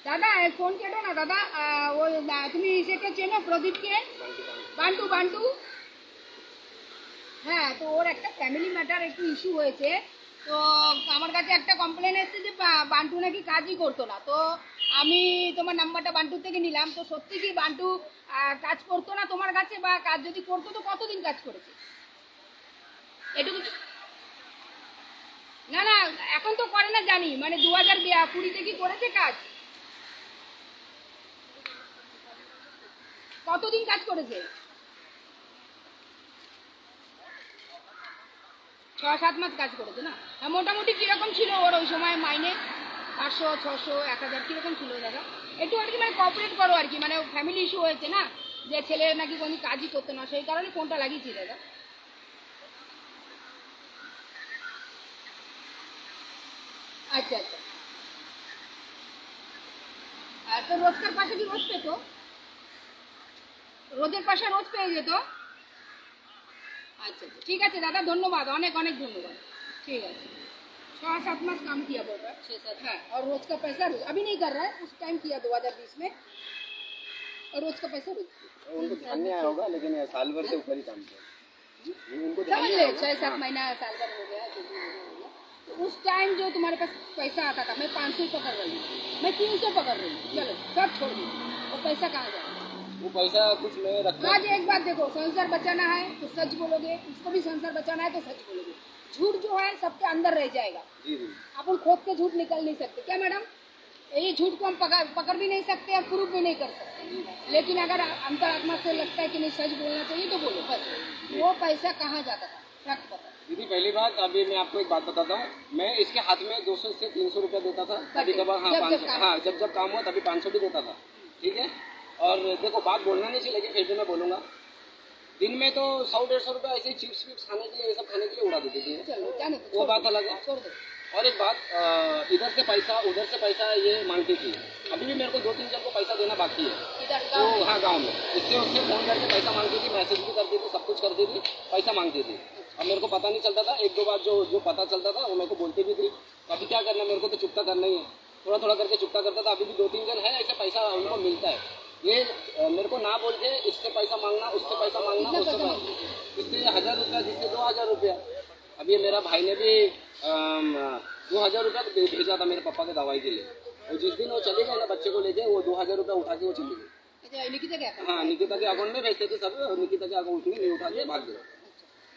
দাদা ফোন কেটো না দাদা, ওই তুমি ইসেকে চেনো প্রদীপকে? বান্টু বান্টু, হ্যাঁ তো ওর একটা ফ্যামিলি ম্যাটার একটু ইস্যু হয়েছে, তো আমার কাছে একটা কমপ্লেন এসেছে যে বান্টু নাকি কাজই করতো না। তো আমি তোমার নাম্বারটা বান্টুর থেকে নিলাম, তো সত্যি কি বান্টু কাজ করতো না তোমার কাছে, বা কাজ যদি করতো তো কতদিন কাজ করেছে এটুকু? না না, এখন তো করে না জানি, মানে 2020 কি করেছে কাজ? কতদিন কাজ করেছে? 6-7 মাস কাজ করেছে না? মোটামুটি কিরকম ছিল ওর ওই সময় মাইনে? 500, 600, 1000 কিরকম ছিল দাদা? একটু আর কি মানে কোঅপারেট করো আর কি, মানে ফ্যামিলি ইস্যু হয়েছে না, যে ছেলে নাকি কোনো কাজই করতো না, সেই কারণে ফোনটা লাগিয়েছি দাদা। আচ্ছা আচ্ছা, তো রোজকার পাশে কি রোজ পেতো? রোদের পাশে রোজ পেয়ে যেত? अच्छा अच्छा, ठीक है दादा, धन्यवाद, अनेक अनेक धन्यवाद। ठीक है, 6-7 मास काम किया बोल रहा है। 6-7, हाँ, और रोज का पैसा अभी नहीं कर रहा है, उस टाइम किया 2020 में, और रोज का पैसा रोज। उनको ध्यान नहीं आया होगा, लेकिन ये साल भर से ऊपर ही काम किया उनको ध्यान समझ नहीं ले, आया होगा। 6-7 महीना साल भर हो गया, जो भी हो गया। तो उस टाइम जो तुम्हारे पास पैसा आता था, मैं 500 पकड़ रही हूँ, मैं 300 पकड़ रही हूँ, चलो सब छोड़ दी, वो पैसा कहाँ जाएगा? वो पैसा कुछ मैं रखता आज एक बात देखो, संसार बचाना है तो सच बोलोगे, उसको भी संसार बचाना है तो सच बोलोगे। झूठ जो है सबके अंदर रह जाएगा, जी जी अपन खोद के झूठ निकल नहीं सकते क्या मैडम? ये झूठ को हम पकड़ भी नहीं सकते और प्रूफ भी नहीं कर सकते, लेकिन अगर अंतरात्मा से लगता है कि नहीं सच बोलना चाहिए तो बोलो बस। वो पैसा कहाँ जाता था, फैक्ट पता। दीदी पहली बात, अभी मैं आपको एक बात बताता हूँ, मैं इसके हाथ में 200 से 300 रुपया देता था, कभी कभार हाँ 500, हाँ जब काम हुआ तभी 500 भी देता था, ठीक है। और देखो बात बोलना नहीं चाहिए, लेकिन फिर भी मैं बोलूंगा, दिन में तो 100-150 रुपया ऐसे ही चिप्स विप्स खाने के लिए, ये सब खाने के लिए उड़ा देते थे, वो बात अलग है। और एक बात, इधर से पैसा उधर से पैसा ये मांगती थी, अभी भी मेरे को 2-3 जन को पैसा देना बाकी है, तो हाँ गाँव में इससे उससे फोन करके पैसा मांगती थी, मैसेज भी करती थी, सब कुछ करती थी, पैसा मांगती थी। अब मेरे को पता नहीं चलता था, 1-2 बार जो पता चलता था वो मेरे को बोलती भी थी, अभी क्या करना, मेरे को तो चुकता करना ही है, थोड़ा थोड़ा करके चुकता करता था। अभी भी 2-3 जन है ऐसे पैसा उनको मिलता है, ये मेरे को ना बोल के इससे पैसा मांगना, उससे पैसा मांगना, उससे 1000 रुपया, जिससे 2000 रुपया। अब ये मेरा भाई ने भी 2000 रुपया भेजा था मेरे पापा के दवाई के लिए, और जिस दिन वो चले गए ना बच्चे को लेके, वो 2000 रुपया उठा के वो चली गई। निकिता क्या? हाँ निकिता के अकाउंट में भेजते थे सब, और निकिता के अकाउंट में नहीं उठा के भाग गए,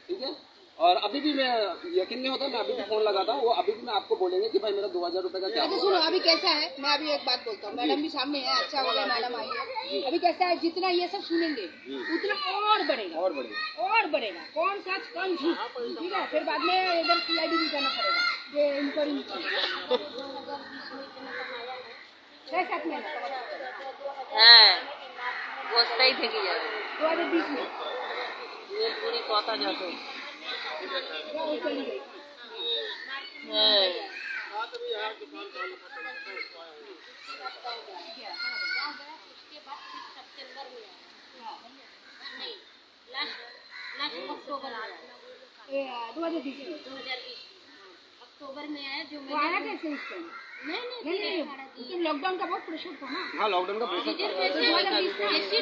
ठीक है। और अभी भी मैं यकीन नहीं होता, मैं अभी भी फोन लगाता हूँ, वो अभी भी मैं आपको बोलेंगे कि भाई मेरा 2000 रुपये का क्या अच्छा सुनो, अभी कैसा है, मैं अभी एक बात बोलता हूँ, मैडम भी सामने है, अच्छा हो गया मैडम आई है। अभी कैसा है, जितना ये सब सुनेंगे उतना और बढ़ेगा, और बढ़िया और बढ़ेगा, कौन सच कौन झूठ, ठीक है। फिर बाद में इधर CID भी करना पड़ेगा, ये इंक्वायरी 6-7 महीना হ্যাঁ বসতেই থেকে যাবে 2020 में ये पूरी কথা যত वो चली गई। হ্যাঁ लास्ट अक्टूबर में 2020 में 2020 अक्टूबर में आया, जो वो आया कैसे इस टाइम? नहीं, तुम लॉकडाउन का बहुत प्रेशर था ना। हाँ लॉकडाउन का प्रेशर था। टिकट भेजा था ना, 80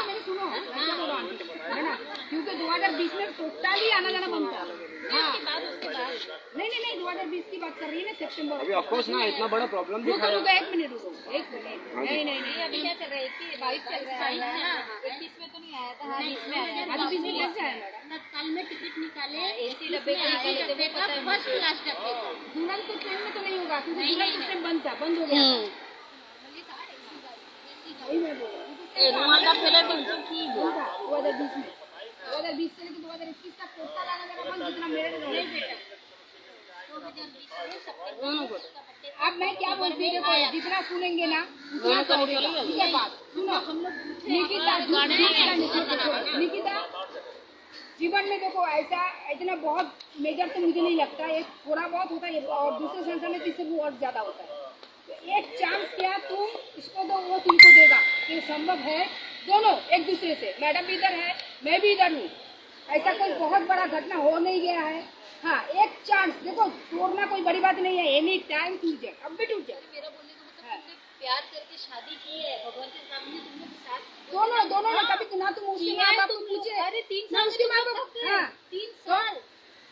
मैंने सुनो है ना, क्योंकि 2020 में टोटली आना जाना बंद था। हाँ नहीं 2020 की बात कर रही है ना, सितंबर। अभी ऑफकोर्स ना इतना बड़ा प्रॉब्लम रुको दिखाया। रुको, एक मिनट रुको, एक मिनट। नहीं अभी क्या चल रहा है? 22 चल रहा है ना, 21 में तो नहीं आया था। हाँ 20 में आया था। 2020 में कैसे आया मैडम? तत्काल में टिकट निकाले, एसी डब्बे का फर्स्ट क्लास डब्बे का। दुल्हन को ट्रेन में तो नहीं होगा, क्योंकि दुल्हन का ट्रेन बंद था, बंद हो गया। सही में बोल रहा हूँ। 2020 में 2020 से लेकर 2021 तक टोटल आना जाना बंद, जितना मेरे नहीं बेटा। अब मैं क्या बोलती हूँ, देखो जितना सुनेंगे ना उतना कहोगे। ठीक है बात सुनो, हम लोग निकिता जीवन में देखो ऐसा इतना बहुत मेजर तो मुझे नहीं लगता, एक थोड़ा बहुत होता है और दूसरे संसार में किसी को और ज्यादा होता है। तो एक चांस क्या तुम इसको दो, वो तुमको देगा। ये संभव है दोनों एक दूसरे से। मैडम भी इधर है, मैं भी इधर हूँ, ऐसा कोई बहुत बड़ा घटना हो नहीं गया है। हाँ एक चांस देखो, तोड़ना कोई बड़ी बात नहीं है, एनी टाइम टूट जाए, अब भी टूट जाए। मेरा बोलने का मतलब तुमने प्यार करके शादी की है, भगवान के सामने तुमने साथ दोनों ने कभी ना तुम उसके माँ बाप को पूछे। अरे 3 ना साल उसके माँ बाप, हाँ 3 साल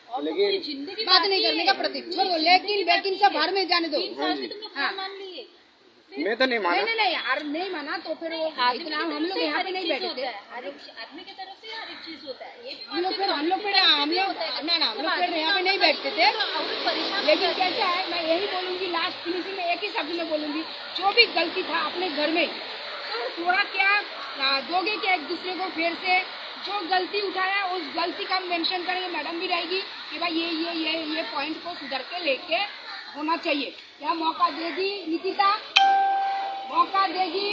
और लेकिन पूरी जिंदगी बात नहीं करने का प्रतीक छोड़ो, लेकिन सब बाहर में जाने दो। 3 साल में तुमने हार मान लिए। मैं तो नहीं माना। नहीं यार नहीं माना तो फिर वो इतना हम लोग यहाँ पे नहीं बैठे थे। आदमी की तरफ से हर एक चीज होता है। ये भी हम लोग फिर हम लोग यहाँ पे नहीं बैठते थे। लेकिन कैसा है, मैं यही बोलूंगी लास्ट फिनिशिंग में एक ही शब्द में बोलूंगी, जो भी गलती था अपने घर में तो थोड़ा क्या दोगे क्या एक दूसरे को, फिर से जो गलती उठाया उस गलती का मेंशन करेंगे, मैडम भी रहेगी कि भाई ये पॉइंट को सुधर के लेके होना चाहिए। क्या मौका देगी निकिता? मौका देगी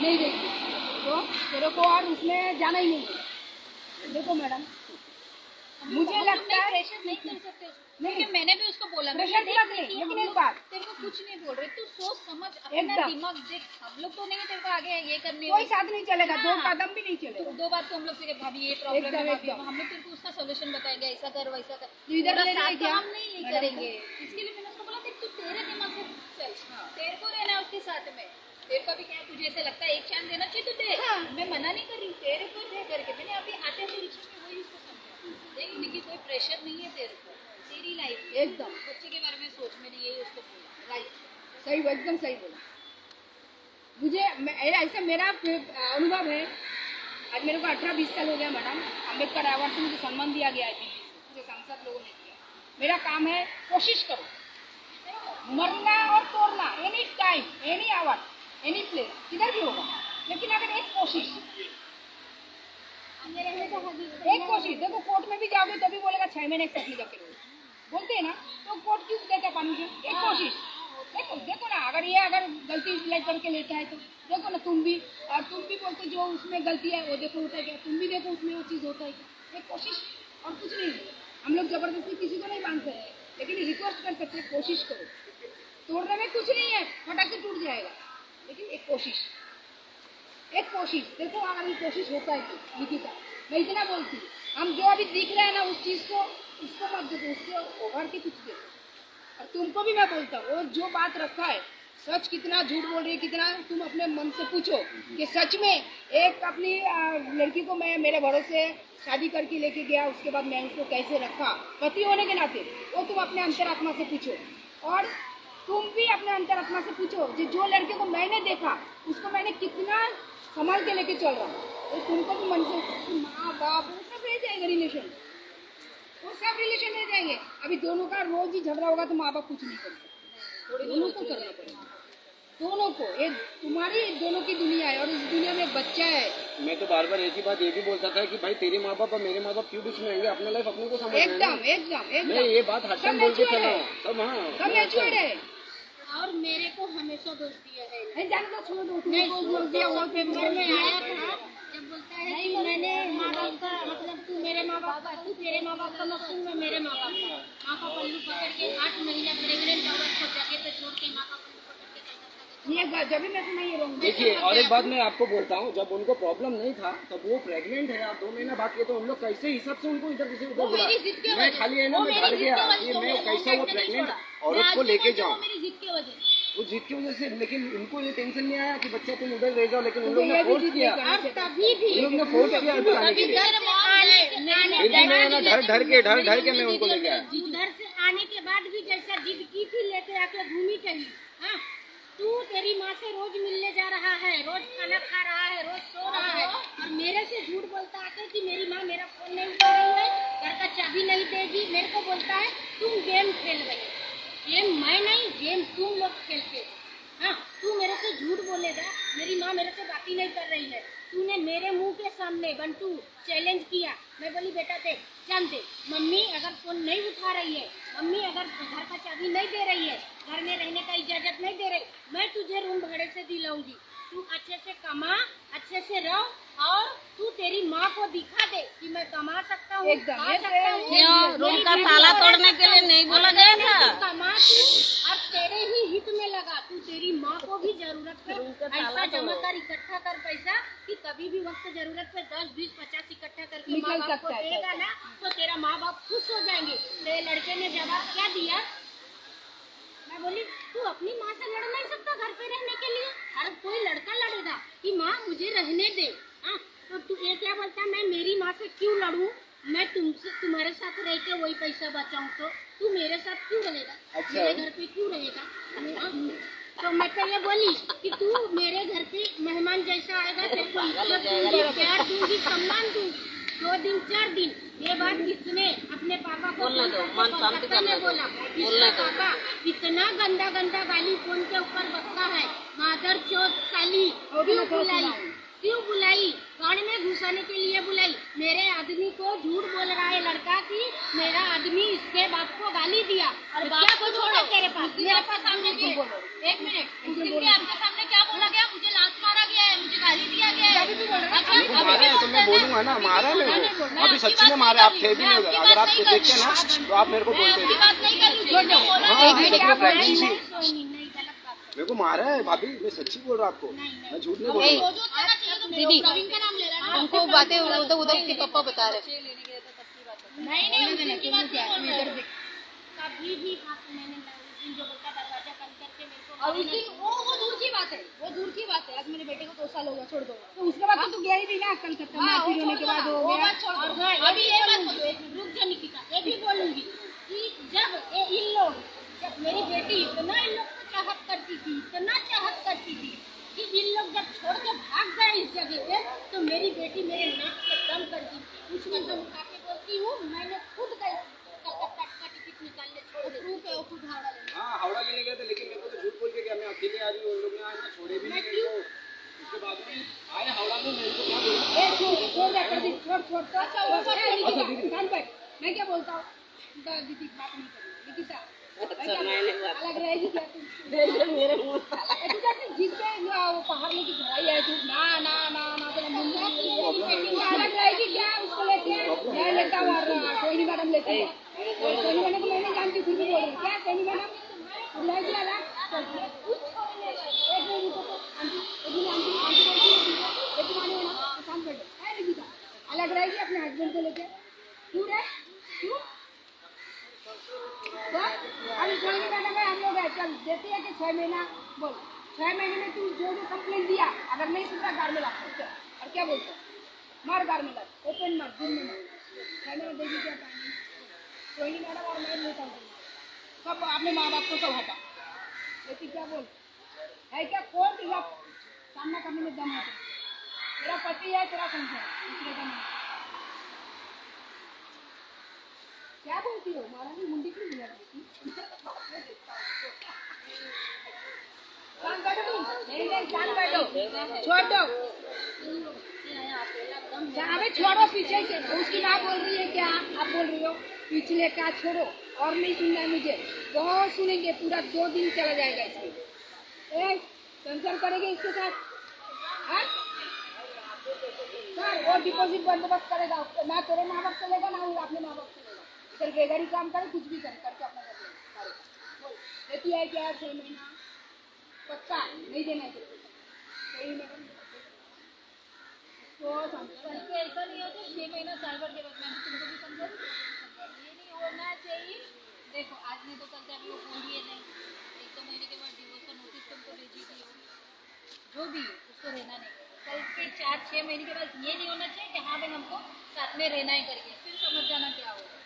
नहीं देगी तो तेरे को और उसमें जाना ही नहीं है। देखो मैडम मुझे लगता है प्रेशर नहीं कर सकते नहीं, क्योंकि मैंने भी उसको बोला प्रेशर की बात नहीं, लेकिन एक बात तेरे को कुछ नहीं बोल रहे, तू सोच समझ अपना एकदम। दिमाग देख। हम लोग तो नहीं तेरे को आगे ये करने कोई साथ नहीं चलेगा, दो हाँ। कदम भी नहीं चलेगा। 2 बार तो हम लोग तेरे भाभी ये प्रॉब्लम है, एकदम, भाभी एकदम। हम लोग तेरे को उसका सोल्यूशन बताएंगे, ऐसा कर वैसा कर। तू इधर पूरा ले साथ ले तो क्या? हम नहीं करेंगे। इसके लिए मैंने उसको बोला देख तू तेरे दिमाग से चल, तेरे को रहना है उसके साथ में। तेरे को भी क्या तुझे ऐसा लगता है एक चांस देना चाहिए तो दे। हाँ। मैं मना नहीं कर रही, तेरे को दे करके मैंने अभी आते हुए रिक्शा में वही उसको समझा। देख निकी कोई प्रेशर नहीं है तेरे को, तेरी लाइफ एकदम बच्चे के बारे में सोच। मैंने यही उसको बोला। राइट, सही एकदम सही बोला। मुझे ऐसा मेरा अनुभव है। आज मेरे को 18-20 साल हो गया मैडम, अम्बेडकर अवार्ड से मुझे सम्मान दिया गया है दिल्ली से, पूरे सांसद लोगों ने दिया। मेरा काम है कोशिश करो, मरना और तोड़ना, any time any award any place किधर भी होगा, लेकिन अगर एक कोशिश देखो कोर्ट में भी जाओगे तो भी बोलेगा 6 महीने एक साथ में जाके रहो, बोलते हैं ना, तो कोर्ट क्यों देता पानी से? एक कोशिश देखो ना, अगर गलती यूटिलाइज करके लेता है तो देखो ना, तुम भी बोलते जो उसमें गलती है वो देखो होता है क्या, तुम भी देखो उसमें वो चीज़ होता है क्या। एक कोशिश और कुछ नहीं। हम लोग जबरदस्ती किसी को नहीं बांध सकते, लेकिन रिक्वेस्ट कर सकते, कोशिश करो। तोड़ने में कुछ नहीं है, फटाक से टूट जाएगा, लेकिन एक कोशिश देखो, अगर ये कोशिश होता है तो निकिता मैं इतना बोलती हूँ, हम जो अभी दिख रहे हैं ना उस चीज़ को उसको मत देखो, उसको उभर के कुछ देखो। और तुमको भी मैं बोलता हूँ, वो जो बात रखा है सच, कितना झूठ बोल रही है, कितना तुम अपने मन से पूछो कि सच में एक अपनी लड़की को मैं मेरे भरोसे शादी करके लेके गया, उसके बाद मैं उसको कैसे रखा पति होने के नाते, वो तुम अपने अंतरात्मा से पूछो। और तुम भी अपने अंतरात्मा से पूछो कि जो लड़के को मैंने देखा उसको मैंने कितना संभाल के लेके चल रहा हूँ। तो तुमको भी मन से माँ बाप वो सब रह जाएगा, रिलेशन वो सब रिलेशन रह जाएंगे। अभी दोनों का रोज ही झगड़ा होगा तो माँ बाप कुछ नहीं कर सकते, दोनों को करना पड़ेगा, दोनों को। ये तुम्हारी दोनों की दुनिया है और इस दुनिया में एक बच्चा है। मैं तो बार बार एक ही बात ये भी बोलता था कि भाई तेरे माँ बाप और मेरे माँ बाप क्यों दुश्मन होंगे, अपने लाइफ अपने को समझ एकदम मैं ये बात हर टाइम बोल के चला हूँ सब। हाँ सब मैच्योर्ड है। और मेरे को हमेशा दोष दिया है। नहीं जानता, छोड़ दो, तुमको बोल दिया वो पेपर में आया था, जब बोलता है कि मैंने माँ बाप का मतलब तू मेरे माँ बाप का, तू तेरे माँ बाप का मतलब मैं मेरे माँ बाप का। माँ का पल्लू पकड़ के 8 महीना प्रेग्नेंट औरत को जगह पे छोड़ के माँ का पल्लू पकड़ के ये जब भी मैं सुना ये रोंग देखिए, और एक बात मैं आपको बोलता हूँ, जब उनको प्रॉब्लम नहीं था तब वो प्रेग्नेंट है, आप 2 महीना बात किए तो हम लोग कैसे हिसाब से उनको इधर से उधर बुला, मैं खाली है ना, मैं डर गया कि मैं कैसा वो प्रेग्नेंट औरत को लेके जाऊँ, मेरी जिद की वजह वो जीत की वजह से। लेकिन उनको ये टेंशन नहीं आया कि बच्चा तुम उधर रह जाओ, लेकिन उन लोग ने फोर्स किया, और तभी भी उन लोग ने फोर्स किया इधर आने के लिए। फिर भी मैं ना ढर के मैं उनको लेके आया। उधर से आने के बाद भी जैसा जिद की थी लेके आके घूमी कहीं। हाँ, तू तेरी माँ से रोज मिलने जा रहा है, रोज खाना खा रहा है, रोज सो रहा है, और मेरे से झूठ बोलता आके कि मेरी माँ मेरा फोन नहीं उठा रही है, घर का चाबी नहीं देगी। मेरे को बोलता है तुम गेम खेल रहे हो। गेम मैं नहीं, गेम तुम लोग खेलते हो। हाँ, तू मेरे से झूठ बोलेगा, मेरी माँ मेरे से बात ही नहीं कर रही है। तूने मेरे मुंह के सामने बंटू चैलेंज किया। मैं बोली बेटा देख, जान दे, मम्मी अगर फोन नहीं उठा रही है, मम्मी अगर घर का चाबी नहीं दे रही है, घर में रहने का इजाजत नहीं दे रही, मैं तुझे रूम भाड़े से दिलाऊंगी। तू अच्छे से कमा, अच्छे से रहो, और तू तेरी माँ को दिखा दे कि मैं कमा सकता हूँ, खा सकता हूँ। क्यों रूम का ताला तोड़ने के लिए नहीं बोला गया था? कमा तू, अब तेरे ही हित में लगा। तू तेरी माँ को भी जरूरत पे ऐसा जमा कर, इकट्ठा कर पैसा कि कभी भी वक्त जरूरत पे 10, 20, 50 इकट्ठा करके माँ बाप को देगा ना, तो तेरा माँ बाप खुश हो जाएंगे। तेरे लड़के ने जवाब क्या दिया? मैं बोली तू अपनी माँ से लड़ नहीं सकता घर पे रहने के लिए? हर कोई लड़का लड़ेगा कि माँ मुझे रहने दे। हाँ, तो तू ये क्या बोलता, मैं मेरी माँ से क्यों लड़ूं? मैं तुमसे तुम्हारे साथ रह के वही पैसा बचाऊं, तो तू मेरे साथ क्यों रहेगा? अच्छा। मेरे घर पे क्यों रहेगा? हाँ? तो मैं तो ये बोली कि तू मेरे घर पे मेहमान जैसा आएगा, तेरे को इज्जत दूंगी, प्यार दूंगी, सम्मान दूंगी। 2 दिन 4 दिन ये बात किसने अपने पापा को बोलने दो, मन शांति करने दो, बोला? बोलने दो। पापा इतना गंदा गंदा गाली फोन के ऊपर बकता है, मादर चौथ साली, क्यों बुलाई? क्यों बुलाई? गाड़ में घुसाने के लिए बुलाई। मेरे आदमी को झूठ बोल रहा है लड़का कि मेरा आदमी इसके बाप को गाली दिया। और क्या को छोड़ो तेरे पास, मेरे पास सामने भी बोलो। 1 मिनट, उस दिन भी आपके सामने क्या बोला गया? मुझे लात मारा गया है, मुझे गाली दिया गया है। उनको मारा है तो मैं बोलूंगा ना, मारा है मेरे को। अभी सच्ची में मारे, आप थे भी नहीं उधर। अगर आप देखते ना तो आप मेरे को बोलते बात नहीं कर रही हूँ। हाँ, मेरे को मारा है भाभी, मैं सच्ची बोल रहा हूँ आपको, मैं झूठ नहीं बोल रहा। दीदी प्रवीण का नाम ले रहा है, हमको बातें उधर उधर के पापा बता रहे। नहीं उनकी बात नहीं बोल रहे। कभी भी हाथ मैंने उस दिन जो बोलता दरवाजा बंद करके मेरे को, और उस दिन वो दूर की बात है, वो दूर की बात है। आज मेरे बेटे को 2 साल हो गया, छोड़ दो। तो उसके बाद तो तू गया ही नहीं ना कलकत्ता में, फिर होने के बाद हो वो गया। बात छोड़ दो। और अभी ये बात बोलो, रुक जा निकिता, ये भी बोलूंगी कि जब इन लोग, जब मेरी बेटी इतना इन लोग को चाहत करती थी, इतना चाहत करती थी कि इन लोग जब छोड़ के भाग गए इस जगह पे, तो मेरी बेटी मेरे नाक पे दम कर दी। कुछ कसम उठा के बोलती हूँ, मैंने खुद गई कलकत्ता का टिकट निकालने, छोड़ प्रूफ है वो खुद हावड़ा लेने। हाँ, हावड़ा लेने गए थे, लेकिन मेरे को तो झूठ बोल के गया, मैं अकेले आ रही हूँ, उन लोग ने आया छोड़े भी नहीं मेरे को। उसके बाद में आए हावड़ा में, मैं इनको क्या बोलूँ? छोड़ दे प्रदीप, छोड़। मैं क्या बोलता हूँ, दीदी बात नहीं करूँगी, निकिता अलग रहेगी क्या तुम? मेरे मुंह तू जैसे जीत के वो पहाड़ लेके चढ़ाई है तू, ना तो अलग रहेगी क्या? उसको लेके मैं लेता हूँ, सोनी मैडम लेती है। सोनी मैडम को मैं नहीं जानती, फिर भी बोल रही क्या सोनी मैडम लाएगी अलग? एक नहीं रुको तो आंटी काम कर दो, अलग रहेगी अपने हस्बैंड को लेके। क्यों रे क्यों? अभी सोनी मैडम है, हम लोग है, चल देती है कि 6 महीना बोल, 6 महीने में तू जो कंप्लेंट दिया, अगर नहीं सुधरा गाड़ में ला। और क्या बोलते मार गाड़ में ला, ओपन मार, दिन में मार, 6 महीने देगी क्या टाइम? सोनी मैडम और मैं नहीं करती, सब अपने माँ बाप को सब हटा लेकिन क्या बोल है क्या? कौन तेरा सामना करने में दम है? तेरा पति है, तेरा संसार, दूसरे का नहीं। क्या बोलती हो? मारा भी मुंडी क्यों बुला रही थी? काम कर दो, नहीं काम कर दो, छोड़ दो, अबे छोड़ो पीछे से। उसकी माँ बोल रही है क्या? आप बोल रही हो पिछले का छोड़ो, और नहीं सुनना है मुझे, बहुत सुनेंगे, पूरा 2 दिन चला जाएगा इसमें। संसार करेंगे इसके साथ? हाँ सर, वो डिपॉजिट बंदोबस्त करेगा, ना तेरे माँ बाप चलेगा ना वो अपने माँ बाप चलेगा। इधर बेगारी काम करे, कुछ भी करे, करके अपना कर देती है क्या? 6 महीना पक्का नहीं देना है सही मैडम। तो बल्कि ऐसा नहीं होता 6 महीना साल भर के बाद मैंने तुमको भी समझा ये नहीं होना चाहिए। देखो आज नहीं तो कल से आप लोग बोलिए नहीं, 1-2 महीने के बाद डिवोर्स का नोटिस तुमको भेजी दी हो, जो भी हो उसको रहना नहीं। कल के 4-6 महीने के बाद ये नहीं होना चाहिए कि हाँ भाई हमको साथ में रहना ही करिए, फिर समझ जाना क्या होगा।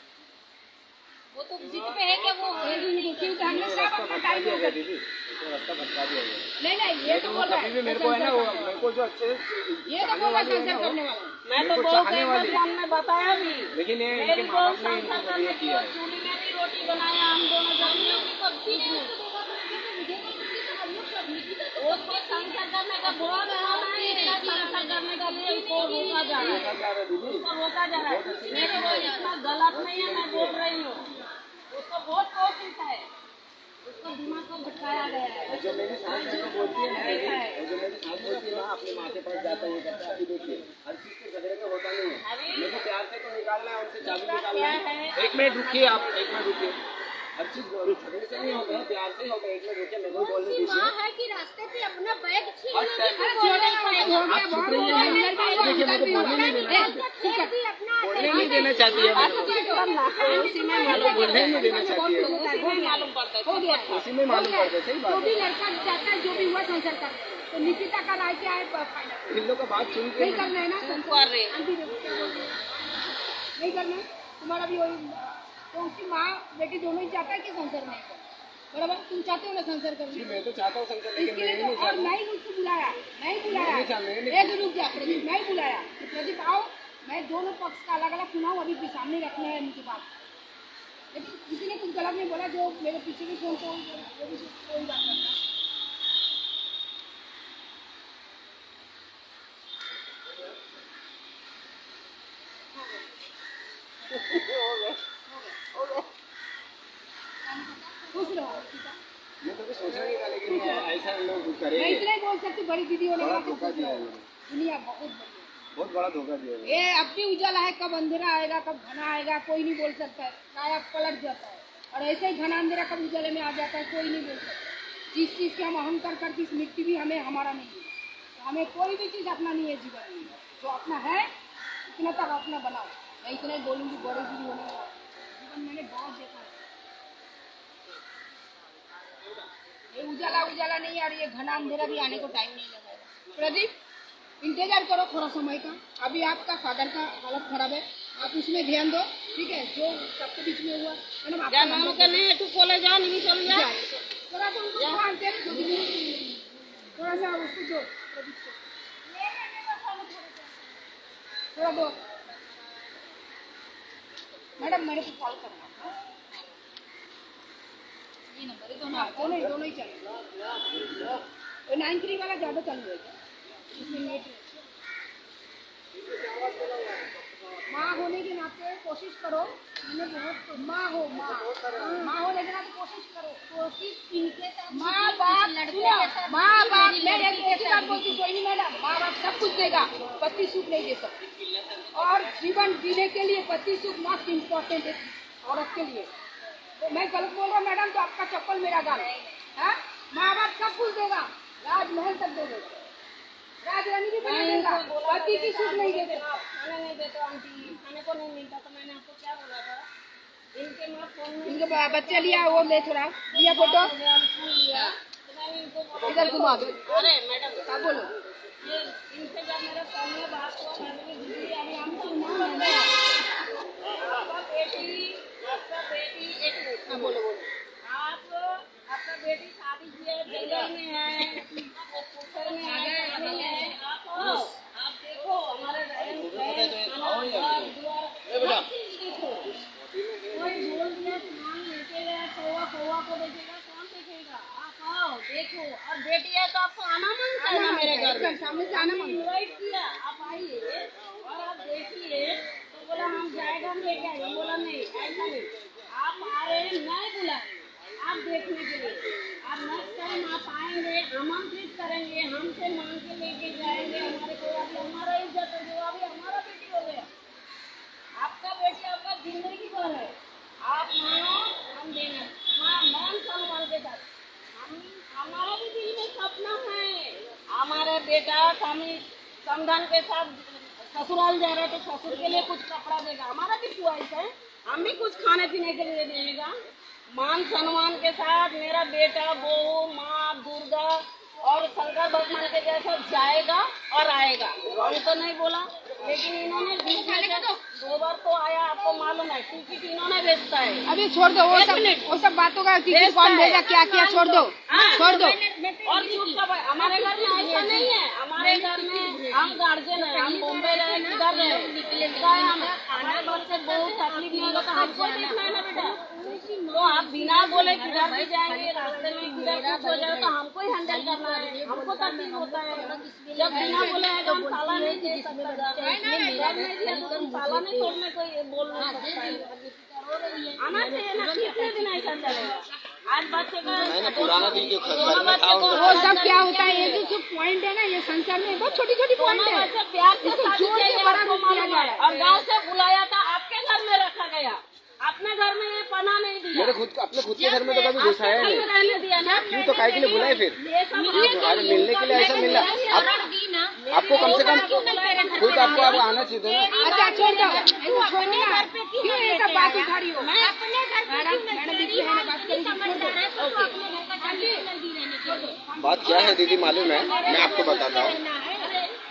वो तो जिद पे है क्या वो क्योंकि हमने सब अपना टाइम हो गया दीदी, इसको रास्ता भटका दिया गया। नहीं नहीं ये तो बोल रहा कभी भी है मेरे को है ना, वो मेरे को जो अच्छे ये तो बोल रहा है संसार करने वाला। मैं तो बहुत एक बार में बताया भी, लेकिन ये मेरी इनके माँ को बाप ने इनको संसार ये करने की किया और है। चूल्ही में भी रोटी बनाया हम दोनों जन। उसको संसार करने का बहुत संसार करने के लिए उसको रोका जा रहा है, उसको रोका जा रहा है। मेरे को इतना गलत नहीं है, मैं बोल रही हूँ उसको बहुत कोशिश है, उसको दिमाग को भटकाया गया है। जो मेरी सास मेरे को बोलती है ना, जो मेरी सास बोलती है ना, अपनी माँ के पास जाता है, करता है। अभी देखिए हर चीज के झगड़े में होता नहीं है, मेरे को प्यार से तो निकालना है, उनसे चाबी निकालना है। एक मिनट रुकिए आप, एक मिनट रुकिए। हर चीज झगड़े से नहीं होता है, प्यार से ही होता है। एक मिनट रुकिए, मेरे को बोलने दीजिए। माँ है कि रास्ते पे अपना बैग हर टाइम बोलने नहीं देना चाहती है, उसी में बोलने नहीं देना चाहती है, मालूम पड़ता है। हो गया उसी में मालूम पड़ता है। सही जो बात भी है। लड़का चाहता है जो भी हुआ संसार कर तो निकिता का राय क्या है फाइनल इन लोग का बात सुन के नहीं करना है ना कर रहे आंटी देखो क्या बोल रही है। नहीं करना है तुम्हारा भी वही तो उसकी माँ बेटी दोनों ही चाहता है कि संसार नहीं कर बराबर तुम चाहते हो ना संसार जी, करना मैं तो चाहता हूँ संसार, लेकिन इसके मैं लिए नहीं तो और चाहता। नहीं उसको बुलाया नहीं नहीं चाहते, बुलाया नहीं। एक रुक जा प्रदीप नहीं बुलाया कि प्रदीप आओ मैं दोनों पक्ष का अलग अलग सुनाऊँ अभी भी सामने रखना है उनकी बात लेकिन किसी ने कुछ गलत नहीं बोला जो मेरे पीछे भी फोन को वो भी कोई बात करता है खुश रहो ये तो सोचा नहीं था, लेकिन ऐसा लोग मैं करेंगे। इतना ही बोल सकती बड़ी दीदी होने बड़ा के धोखा नाते दिया है खुश रहो। इन्होंने। दुनिया बहुत बड़ी बहुत बड़ा धोखा दिया है। ये अब भी उजाला है कब अंधेरा आएगा कब घना आएगा कोई नहीं बोल सकता है काया पलट जाता है और ऐसे ही घना अंधेरा कब उजाले में आ जाता है कोई नहीं बोल सकता जिस चीज़ के हम अहंकार करती इस मिट्टी भी हमें हमारा नहीं है तो हमें कोई भी चीज़ अपना नहीं है जीवन में जो अपना है इतना तक अपना बनाओ मैं इतना ही बोलूँगी बड़ी दीदी होने वाला जीवन मैंने बहुत देखा है ये उजाला नहीं और ये घना अंधेरा भी आने को टाइम नहीं लगेगा प्रदीप इंतजार करो थोड़ा समय का अभी आपका फादर का हालत खराब है आप उसमें ध्यान दो ठीक है जो सबके बीच में हुआ मैडम आपका नाम का नहीं तू बोले जाओ नहीं चल जा थोड़ा सा उनको मानते थोड़ा सा उसको दो प्रदीप को थोड़ा दो मैडम मेरे को कॉल करना ये नंबर है दोनों ही चले 93 वाला ज़्यादा चालू है उसमें नेट माँ होने के नाते कोशिश करो मैंने बहुत माँ होने के नाते कोशिश करो माँ बाप मैं ऐसी बात बोलती कोई नहीं मैडम माँ बाप सब कुछ देगा पति सुख नहीं दे सकती और जीवन जीने के लिए पति सुख मोस्ट इम्पोर्टेंट है औरत के लिए तो मैं गलत बोल रहा हूँ मैडम तो आपका चप्पल मेरा गाल है माँ बाप सब कुछ देगा राजमहल तक दे देगा राजरानी भी बना देगा पति की सुख नहीं दे देगा खाने नहीं देते आंटी खाने को नहीं मिलता तो मैंने आपको क्या बोला था इनके मैं फोन इनके बच्चे लिया वो ले थोड़ा लिया फोटो लिया तो मैंने इनको बोला इधर घुमा दो अरे मैडम हाँ बोलो ये इनसे जब मेरे फोन में बात हुआ मैं बोली दीदी अभी हम आपका बेटी एक मिनट हाँ बोलो आपका बेटी शादी की है जंगल में है पोखर में है आप देखो हमारे कोई बोल दिया धान लेके गया कौवा को देखेगा कौन देखेगा आप आओ देखो और बेटी है तो आपको आना मांगता है ना मेरे घर में सामने से आना मांगता इनवाइट किया आप आइए और आप देखिए तो बोला हम जाएगा लेके आएंगे बोला नहीं ऐसा नहीं आप आ रहे हैं नहीं बुला आप देखने के लिए आप नेक्स्ट टाइम आप आएंगे आमंत्रित करेंगे हमसे मांग के लेके जाएंगे हमारे को अभी हमारा इज्जत है जो अभी हमारा बेटी हो गया आपका बेटी आपका जिंदगी भर है आप मानो हम देना मान सम्मान के साथ हम हमारा भी दिल में सपना है बेटा समधन के साथ ससुराल जा रहा है तो ससुर के लिए कुछ कपड़ा देगा, हमारा भी ख्वाहिश है, हम भी कुछ खाने पीने के लिए देगा। मान सम्मान के साथ मेरा बेटा, बहू, माँ दुर्गा और शंकर भगवान के जैसा जाएगा और आएगा। हम तो नहीं बोला, लेकिन इन्होंने बीच में से 2 बार तो आया, आपको मालूम है, टिकट इन्होंने बेचता है। अभी छोड़ दो वो सब बातों का, टिकट कौन देगा क्या किया, छोड़ दो छोड़ दो। और चुप का भाई, हमारे घर में ऐसा नहीं है। हमारे घर में हम गार्जियन है, हम बॉम्बे रहे, किधर रहे, हमारे बच्चे बहुत तकलीफ नहीं होगा तो हमको देखना है ना बेटा। तो आप बिना बोले किधर भी जाएंगे, रास्ते में किधर कुछ हो जाए तो हमको ही हैंडल करना है, हमको तकलीफ होता है। जब बिना बोले आएगा हम ताला नहीं दे सकते, ताला नहीं तोड़ने कोई बोल नहीं सकता है। आना चाहिए ना, कितने दिन ऐसा चलेगा। आज बच्चे का पुराना दिन जो घर में था वो सब क्या होता है, ये जो पॉइंट है ना, ये संसार में बहुत छोटी छोटी पॉइंट है, बच्चे प्यार से इसको शादी जोड़ के किया, बड़ा आपको रूप दिया मालूम गया है। है। और गांव से बुलाया था, आपके घर में रखा गया, अपने घर में ये पना नहीं दिया। मेरे अपने खुद के घर में तो कभी घुसाया नहीं। रहने दिया ना, क्यों तो काहे के लिए बुलाए फिर? ये सब अरे मिलने के लिए ऐसा मिलना, आपको कम से कम खुद आपको अब आना चाहिए था ना। अच्छा छोड़ दो, छोड़ो ना, क्यों ये सब बात उठा रही हो? बात क्या है दीदी मालूम है, मैं आपको बताता हूँ।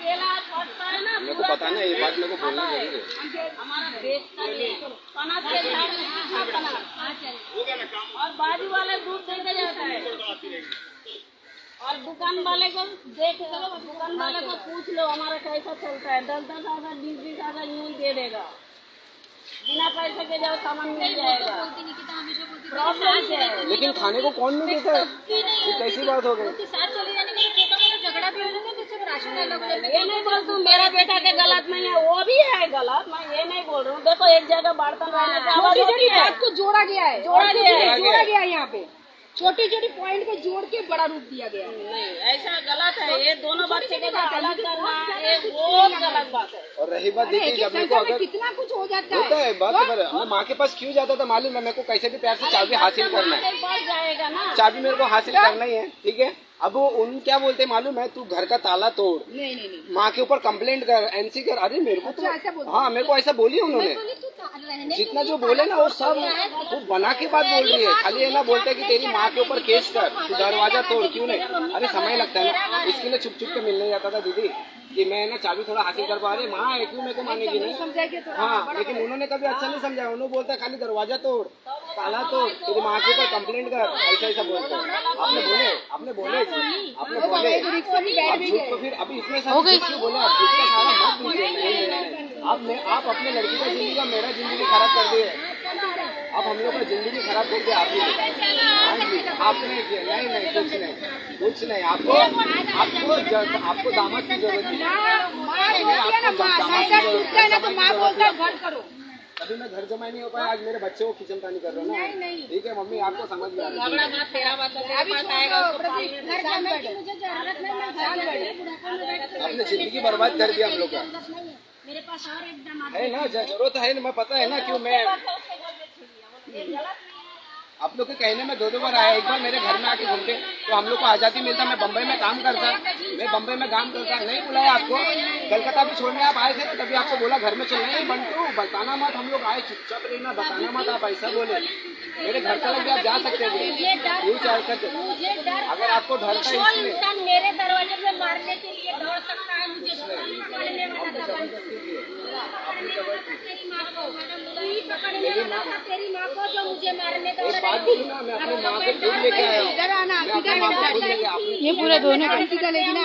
केला पड़ता है ना, मेरे को पता ना, ये बात मेरे को बोलना जरूरी है। हमारा देश का ये पनस के झाड़ में सूखा पनस, और बाजू वाले दूध देके जाता है, और दुकान वाले को देख लो, दुकान वाले को पूछ लो हमारा कैसा चलता है। 10-10 हजार 20-20 हजार यूं ही दे देगा, बिना पैसे के जाओ सामान मिल जाएगा। प्रॉब्लम है, लेकिन खाने को कौन नहीं देता है, ये कैसी बात हो गई? झगड़ा भी होगा तो सिर्फ राशन अलग ये नहीं बोल तू मेरा बेटा के गलत नहीं है, वो भी है गलत, मैं ये नहीं बोल रही हूँ। देखो एक जगह बर्तन रहने से आवाज छोटी होती छोटी है, बात को जोड़ा गया है, जोड़ा गया है। जोड़ा गया है, यहाँ पे छोटी छोटी पॉइंट को जोड़ के बड़ा रूप दिया गया है। नहीं ऐसा गलत है, ये दोनों बच्चे को अलग करना ये बहुत गलत बात है। और रही बात अरे देखिए, एक जब मेरे को संसार में अगर कितना कुछ हो जाता होता है बात तो? पर मैं माँ के पास क्यों जाता था मालूम है, मेरे को कैसे भी प्यार से चाबी हासिल करना है, बढ़ जाएगा ना, चाबी मेरे को हासिल करना ही है, ठीक है। अब वो उन क्या बोलते हैं मालूम है, तू घर का ताला तोड़, नहीं नहीं नहीं, माँ के ऊपर कंप्लेंट कर, एनसी कर। अरे मेरे को अच्छा, ऐसा तो बोलते हाँ, मेरे को ऐसा बोली उन्होंने, जितना जो बोले ना वो सब वो बना के बात बोल रही है। खाली है ना बोलते हैं कि तेरी माँ के ऊपर केस कर, तू दरवाजा तोड़, क्यों नहीं? अरे समय लगता है ना, इसके लिए छुप छुप के मिलने जाता था दीदी कि मैं ना चाबी थोड़ा हासिल कर पा रही, माँ है क्यों मेरे को मानेगी नहीं? समझाएंगे तो हाँ, लेकिन उन्होंने कभी अच्छा नहीं समझाया, उन्होंने बोलता है खाली दरवाजा तोड़, ताला तोड़, तेरी माँ के ऊपर कंप्लेंट कर, ऐसा ऐसा बोलते हैं। आपने बोले रिक्शा में बैठ आप भी झूठ गए। तो फिर अभी इसमें सब झूठ क्यों बोले? आप झूठ का सारा मत दीजिए। नहीं, आप अपने लड़की का जिंदगी का मेरा जिंदगी खराब कर दिए, आप हम लोग का जिंदगी खराब कर दिया आपने। हाँ जी, आपने किया। नहीं कुछ नहीं, आपको दामाद की जरूरत है। माँ बोलता है घर करो, अभी मैं घर जमा नहीं हो पाया, आज मेरे बच्चे को खिचम तानी कर रहे हो ना। ठीक है मम्मी, आपको समझ में आ रहा है। बात तेरा बात तेरे पास आएगा, आपने जिंदगी बर्बाद कर दिया हम लोग का, मेरे पास और एकदम है ना, जरूरत है ना, मैं पता है ना क्यों मैं आप लोग के कहने में 2 बार आया। एक बार मेरे घर में आके घूमते तो हम लोग को आजादी मिलता, मैं बम्बई में काम करता, नहीं बुलाया आपको। कलकत्ता भी छोड़ने आप आए थे तो तभी आपको बोला घर में चलना है, बंटू बताना मत, हम लोग आए चुपचाप रहना, बताना मत, आप ऐसा बोले। मेरे घर तक भी आप जा सकते थे, यूँ क्या करते? अगर आपको डर था इसलिए इंसान मेरे दरवाजे पे मारने के लिए दौड़ सकता है, मुझे पकड़ने वाला था, तेरी माँ को जो मुझे मारने दौड़ एक बात बोलूँ ना, मैं अपनी माँ को खुद लेके आया हूँ, मैं अपनी माँ को खुद लेके आया। ये पूरे दोनों का टीका लेगी ना,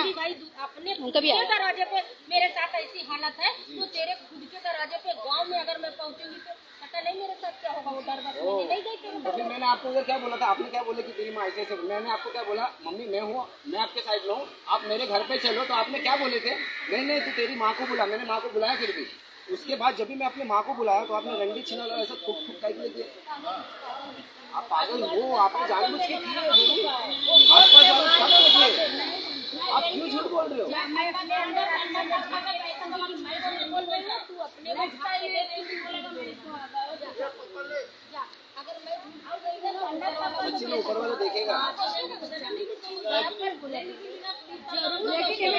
अपने खुद के दरवाजे पे मेरे साथ ऐसी हालत है, तो तेरे खुद के दरवाजे पे गांव में अगर मैं पहुंचूंगी तो पता नहीं मेरे साथ क्या होगा। वो डर बस मुझे नहीं देखेंगे। तो फिर मैंने आपको उधर क्या बोला था, आपने क्या बोला कि तेरी माँ ऐसे, मैंने आपको क्या बोला, मम्मी मैं हूँ, मैं आपके साइड में हूँ, आप मेरे घर पे चलो, तो आपने क्या बोले थे? नहीं तू तेरी माँ को बुला। मैंने माँ को बुलाया, फिर भी उसके बाद जब भी मैं अपनी माँ को बुलाया तो आपने रंडी छीना ऐसा थुक टाइप लेके। आप पागल हो, आपने जानबूझ के किए, आप क्यों झूठ बोल रहे हो? सच्ची में ऊपर वाला देखेगा। लेकिन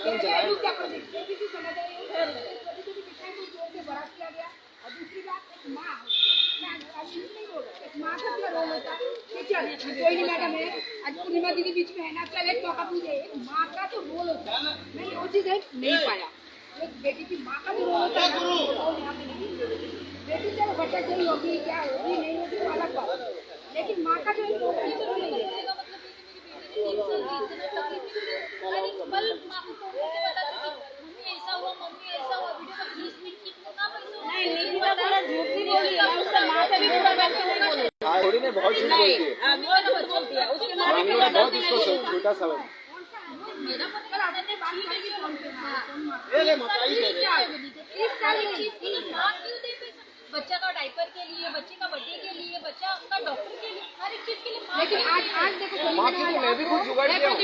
तुम चलाए। क्या किसी समझ आई छोटी-छोटी मिठाई को जोड़ के बड़ा किया गया। और दूसरी बात, एक माँ होती है, मैं आज नहीं बोल रहा, एक माँ का क्या रोल होता है कि चल कोई नहीं मैडम है, आज पूर्णिमा दीदी बीच में है ना, चल एक मौका तुझे, एक माँ का तो रोल होता है। मैंने वो चीज़ नहीं पाया, एक बेटी की माँ का जो रोल होता है ना, वो यहाँ पे नहीं। बेटी चलो भटक गई होगी, क्या होगी नहीं होगी वो अलग बात है, लेकिन माँ का जो एक रोल है वो नहीं है। नहीं निकिता थोड़ा झूठ भी बोली है, उसका माँ से भी पूरा वैसे नहीं बोली। हाँ थोड़ी ने बहुत झूठ बोलती है। हाँ, वो झूठ बोलती है, उसके माँ हम लोग बहुत इसको झूठा समझ। मेरा पता है मैंने बात की फोन पे मकाई दे दे। बच्चा का डायपर के लिए, बच्चे का बर्थडे के लिए, बच्चा का डॉक्टर के लिए, हर एक चीज के लिए माँ लेकिन आज देखो माँ की तो मैं भी कुछ जुगाड़ किया हूँ।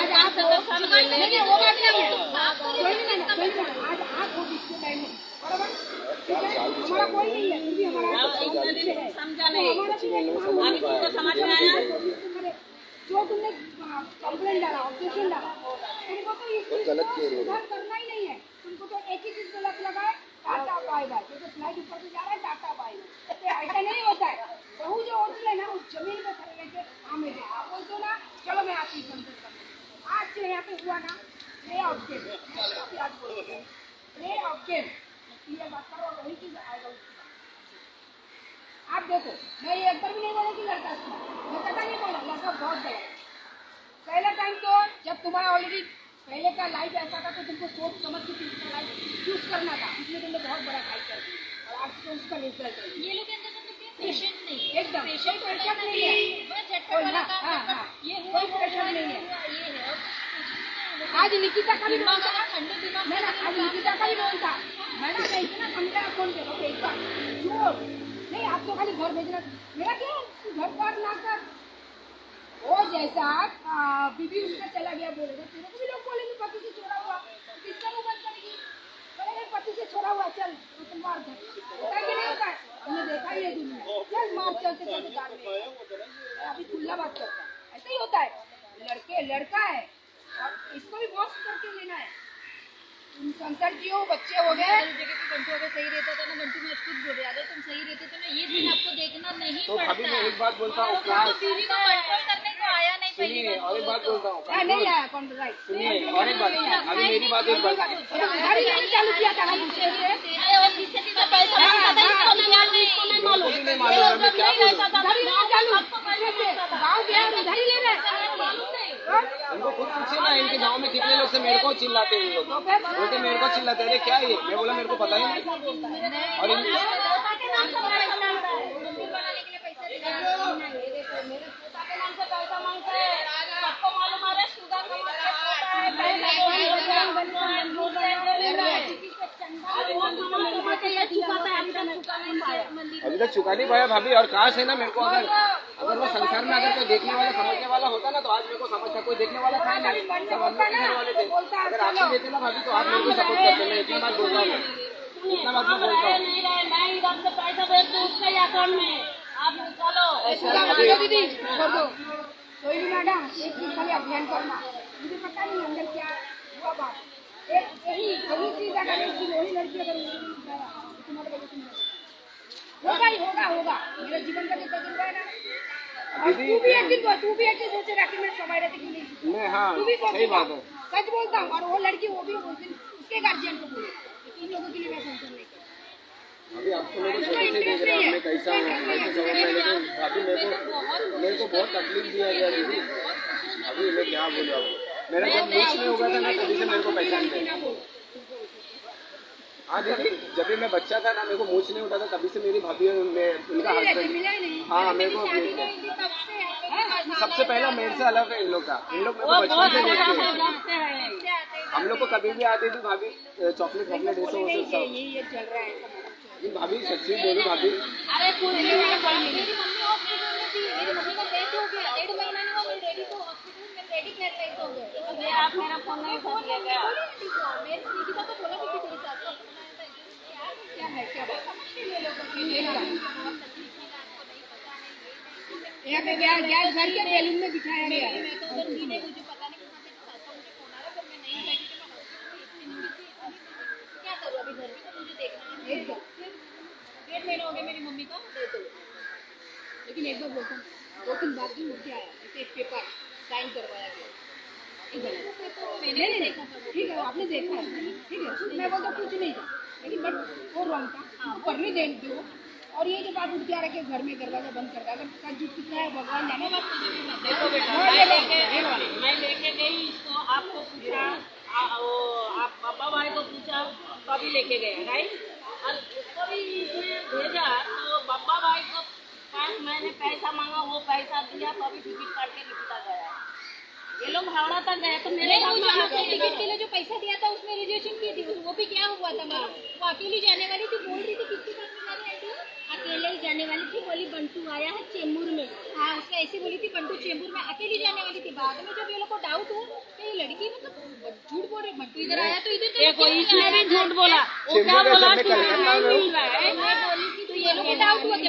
आज आप नहीं वो बात नहीं है, आज आप हो जिसके टाइम में बराबर, ठीक है, हमारा कोई नहीं है, फिर भी हमारा समझा नहीं, अभी तुमको समझ में आया। जो तुमने कंप्लेंट डाला, ऑब्जेक्शन डाला, तुमको तो इस गलत किए लोग। सुधार करना ही नहीं है, तुमको तो एक ही चीज गलत लगा है, टाटा बाय बाय, जैसे फ्लाइट ऊपर से जा रहा है टाटा बाय बाय, ऐसा नहीं होता है। बहू जो होती है ना उस जमीन पे खड़े रहकर हमें दे, आप बोलते हो ना चलो मैं आपकी कंप्लेंट कर दूँ। आज जो यहाँ पे हुआ ना, प्ले ऑफ गेम, आज बोलते हैं प्ले ऑफ गेम, ये बात करो वही चीज आएगा उसकी। आप देखो, मैं ये एक बार भी नहीं बोला कि लड़का अच्छा, मैं कदा नहीं बोला लड़का बहुत गलत। पहला टाइम तो जब तुम्हारा ऑलरेडी पहले का लाइफ ऐसा था तो तुमको सोच समझ के दूसरा लाइफ चूज करना था, इसलिए तुमने बहुत बड़ा फाइट कर दिया और आज तो उसका रिजल्ट है। ये लोग के अंदर मतलब पेशेंट नहीं है, एकदम पेशेंट प्रेशर नहीं है, झटपट वाला काम, ये हुआ कोई प्रेशर नहीं है। ये है आज निकिता का भी रोल था, ठंडे दिमाग मैं ना आज निकिता का भी रोल था, मैडम मैं इतना समझा फोन पे तो एक बार चोर नहीं, आप तो खाली घर भेजना, मेरा क्या घर पर ना कर वो जैसा बीबी उसका चला गया बोलेगा, तेरे को भी लोग बोलेंगे पति से छोड़ा हुआ, किसका मुंह बंद करेगी, बोलेगा पति से छोड़ा हुआ चल तो मार दे, होता है कि नहीं होता है, हमने देखा ही है दुनिया, चल मार चलते चलते गाड़ में, अभी खुला बात करता है, ऐसा ही होता है, लड़का है और इसको भी बहुत करके लेना है। संसद जी हो, बच्चे हो गए, घंटों अगर सही रहता था ना, घंटों में खुद बोले अगर तुम सही रहते तो ना ये दिन आपको देखना नहीं तो पड़ता। अभी मैं एक बात बोलता हूँ, तो बीवी को कंट्रोल करने को आया नहीं पहली सुनिए बात और एक बात बोलता हूँ, नहीं आया कौन राइट, सुनिए और एक बात, अभी मेरी बात एक बात, गाड़ी लेने चालू किया था हम उसके लिए, और जिससे भी पैसा मिलता था इसको नहीं मालूम, इसको नहीं मालूम, मुझे नहीं मालूम मैं क्या बोलूँ। गाड़ी लेने चालू गाँव गया उधर ही ले रहे, इनको खुद पूछिए ना, इनके गांव में कितने लोग से मेरे को चिल्लाते हैं, ये लोग बोलते मेरे को चिल्लाते हैं, अरे क्या ये, मैं बोला मेरे को पता ही नहीं। और अभी तक चुका नहीं पाया भाभी, और काश है ना मेरे को, अगर वो संसार में अगर कोई देखने वाला समझने वाला होता ना तो आज मेरे को समझता, कोई देखने वाला था नहीं, सब हम लोग के घर वाले थे, अगर आप ही देते ना भाभी तो आप मेरे को सपोर्ट करते, मैं इतना बात बोलता हूँ, इतना बात मैं बोलता हूँ। नहीं रहे, मैं इधर से पैसा भेज दूँ उसके अकाउंट में, आप निकालो। दीदी छोड़ दो, कोई भी मैडम एक चीज खाली अभियान करना, मुझे पता नहीं अंदर क्या हुआ बात, एक यही चीज अगर एक चीज वही लड़की अगर होगा ही होगा, मेरे जीवन का जो तजुर्बा है ना, और तू भी एक दिन सोचेगा कि मैं समय रहती क्यों नहीं, मैं हाँ तू भी सही बात है, सच बोलता हूँ, और वो लड़की वो भी उस दिन उसके गार्जियन को बोले इन लोगों के लिए मैं संतुलन नहीं करता। अभी आप तो मेरे को छोटे से देख रहे हैं, मैं कैसा हूँ कैसे समझ में, लेकिन भाभी मेरे को बहुत तकलीफ दिया गया दीदी, अभी मैं क्या बोलूँ आपको, मेरा जब मूछ में होगा था ना तभी से मेरे को पहचान गई। हाँ दीदी, जब भी मैं बच्चा था ना मेरे को मूछ नहीं उठा था, तभी से मेरी भाभी उनका हस्बैंड, हाँ मेरे को सबसे पहला मेरे से अलग है इन लोग का, इन लोग मेरे को बचपन से देखते हैं, हम लोग को कभी भी आती थी भाभी चॉकलेट वॉकलेट ऐसे वैसे सब, ये चल रहा है भाभी सच्ची बोलूं भाभी, अरे मेरी मम्मी हॉस्पिटल में थी, मेरी मम्मी का डेथ हो गया, 1.5 महीना नहीं हुआ, मेरी डैडी को हॉस्पिटल में डैडी पैरालाइज हो गए। आप मेरा फोन नहीं उठाइए क्या? मेरे निकिता को बोला कि तेरे साथ का क्या है क्या यहाँ पे गैस घर के बैलून में बिठाया गया है। मैं तो उधर मुझे पता नहीं कहाँ से मुझे फोन आ रहा, पर मैं नहीं एकदम 1.5 महीना हो गया मेरी मम्मी का दे दो। लेकिन एक बार 2 दिन बाद भी मुझे आया ऐसे एक पेपर साइन करवाया गया मैंने नहीं देखा था। ठीक है आपने देखा है ठीक है मैं बोलता कुछ नहीं था लेकिन बट वो रॉन्ग था करने दे दो और ये जो बात उठ के आ रहा है घर में दरवाजा बंद कर अगर सच झूठ कितना है भगवान जाने देखो बेटा मैं लेके गई इसको, आपको पूछा आप पापा भाई को पूछा तभी लेके गए राइट, और उसको भी इसमें भेजा तो पापा भाई को पास मैंने पैसा मांगा वो पैसा दिया तो अभी टिकट काट के निकला गया। ये लोग हावड़ा तक गए तो मेरे टिकट के लिए जो पैसा दिया था उसमें रिजर्वेशन की थी वो भी क्या हुआ था मालूम? वो अकेली जाने वाली थी, बोल रही थी किसके पास में जाने आई थी, अकेले ही जाने वाली थी, बोली बंटू आया है चेंबूर में। हाँ उसने ऐसी बोली थी बंटू चेंबूर में अकेली जाने वाली थी। बाद में जब ये लोग को डाउट हुआ कि ये लड़की मतलब झूठ बोल रही, बंटू इधर आया तो इधर देखो इसने भी झूठ बोला, वो क्या बोला कि नहीं मिल रहा है, मैं बोली थी तो ये लोग को डाउट हुआ कि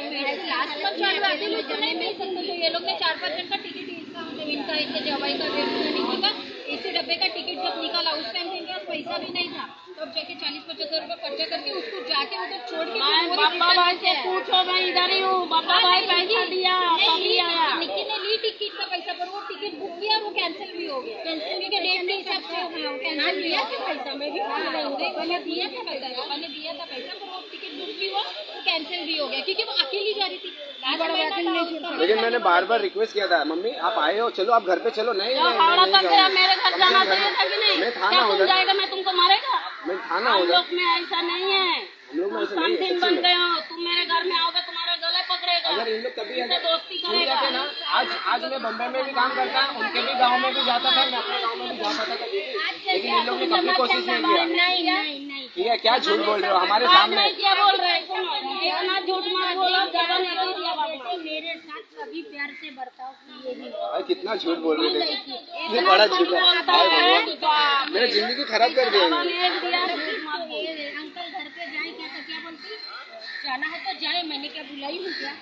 लास्ट मंथ चालू अकेले तो नहीं मिल सकते, तो ये लोग ने 4-5 जन का टिकट इसका मतलब इनका इसके जवाई का निकली का इसी डब्बे का टिकट जब निकाला उस टाइम इनके पास पैसा भी नहीं था, तब जाके 40-75 रुपए खर्चा करके उसको जाके उधर छोड़ के पापा भाई से पूछो, मैं इधर ही हूँ, पापा भाई पैसा दिया तभी आया। निकी ने ली टिकट का पैसा पर वो टिकट बुक किया वो कैंसिल भी हो गया, कैंसिल के डेट के हिसाब से कैंसिल दिया था पैसा, मैं भी मैंने दिया था पैसा, मैंने दिया था पैसा पर वो टिकट बुक भी हुआ वो कैंसिल भी हो गया क्योंकि वो अकेली जा रही थी। लेकिन मैंने बार बार रिक्वेस्ट किया था मम्मी आप आए हो चलो आप घर पे चलो, नहीं हावड़ा तक गया, मेरे घर जाना चाहिए था कि नहीं, मैं था क्या ना तुम उधर, जाएगा मैं तुमको मारेगा, मैं था ना हम उधर, लोग में ऐसा नहीं है, हम लोग में ऐसा नहीं है, समथिंग सच्ची बन में। गए हो तुम, मेरे घर में आओगे तुम्हारा गले पकड़ेगा, अगर इन लोग कभी तुमसे दोस्ती छूट करेगा। जाते ना, आज मैं बम्बई में भी काम करता, उनके भी गांव में भी जाता था, मैं अपने गांव में भी जाता था कभी भी, लेकिन इन लोग ने कभी कोशिश नहीं किया। नहीं ठीक है क्या झूठ बोल रहे हो हमारे सामने, क्या बोल रहे हैं, सुनो इतना झूठ मत बोलो, ज्यादा नहीं दिया बाबा, मेरे साथ कभी प्यार से बर्ताव किए भी नहीं। अरे कितना झूठ बोल रहे थे, ये बड़ा झूठ है, मेरी जिंदगी खराब कर दिया ये अंकल घर पे जाए क्या तो क्या बोलती जाना है तो जाए, मैंने क्या बुलाई हूँ क्या?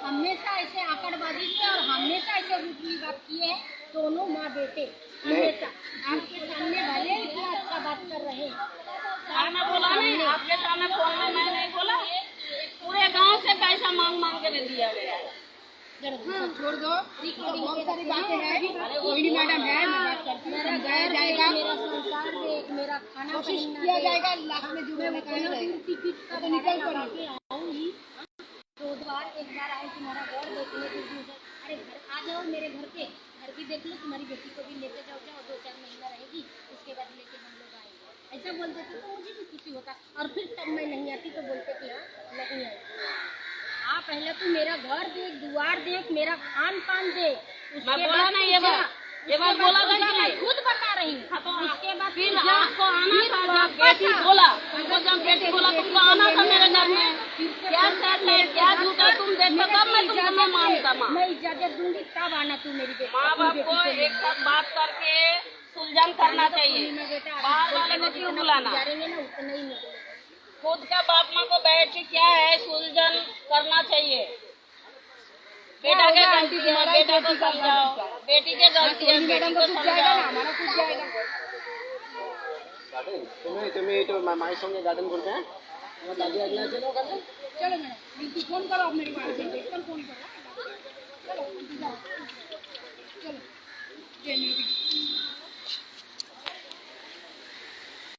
हमेशा ऐसे आकड़बाजी से और हमेशा ऐसे रूपी बात किए हैं दोनों माँ बेटे, हमेशा आपके सामने भले इतना अच्छा बात कर रहे हैं। खाना बोला नहीं आपके सामने फोन में, मैं नहीं बोला, पूरे गांव से पैसा मांग मांग के दिया गया है। छोड़ दो बहुत सारी बातें हैं, कोई नहीं मैडम है मैं बात करती हूँ, समझाया जाएगा, मेरा संसार देख, मेरा खाना कोशिश किया जाएगा, लास्ट में जो मैंने कहा टिकट का तो निकल कर आऊंगी 2 बार, एक बार आए तुम्हारा घर देखने के लिए, अरे घर आ जाओ मेरे घर पे, घर भी देख लो, तुम्हारी बेटी को भी लेके जाओ, 2-4 महीना रहेगी उसके बाद लेके हम लोग आएंगे, ऐसा बोलते थे तो मुझे भी खुशी होता, और फिर तब मैं नहीं आती तो बोलते कि हाँ नहीं आई। हाँ पहले तू मेरा घर देख, द्वार देख, मेरा खान पान देख, मैं बोला ना ये बात बोला था कि नहीं, खुद बता रही हूँ। उसके बाद फिर आपको आना था, जब बेटी बोला तुमको, जब बेटी बोला तुमको आना था मेरे घर में, क्या सच है क्या झूठा तुम देखो तब मैं तुमको मैं मानता माँ, मैं इजाजत दूंगी तब आना तू मेरी बेटी, माँ बाप को एक साथ बात करके सुलझन करना चाहिए, बाहर वाले को क्यों बुलाना, रहेंगे ना उतना ही निकलेगा। खुद का बाप माँ को बैठ के क्या है सुलझन करना चाहिए, बेटा के गलती है बेटा को समझाओ, बेटी के गलती है बेटी को समझाओ। हमारा कुछ जाएगा तुम्हें तो माई संगे गार्डन घूमते हैं, दादी अगला चलो कर लो, चलो मैडम फोन करो आप मेरे पास फोन करो, चलो चलो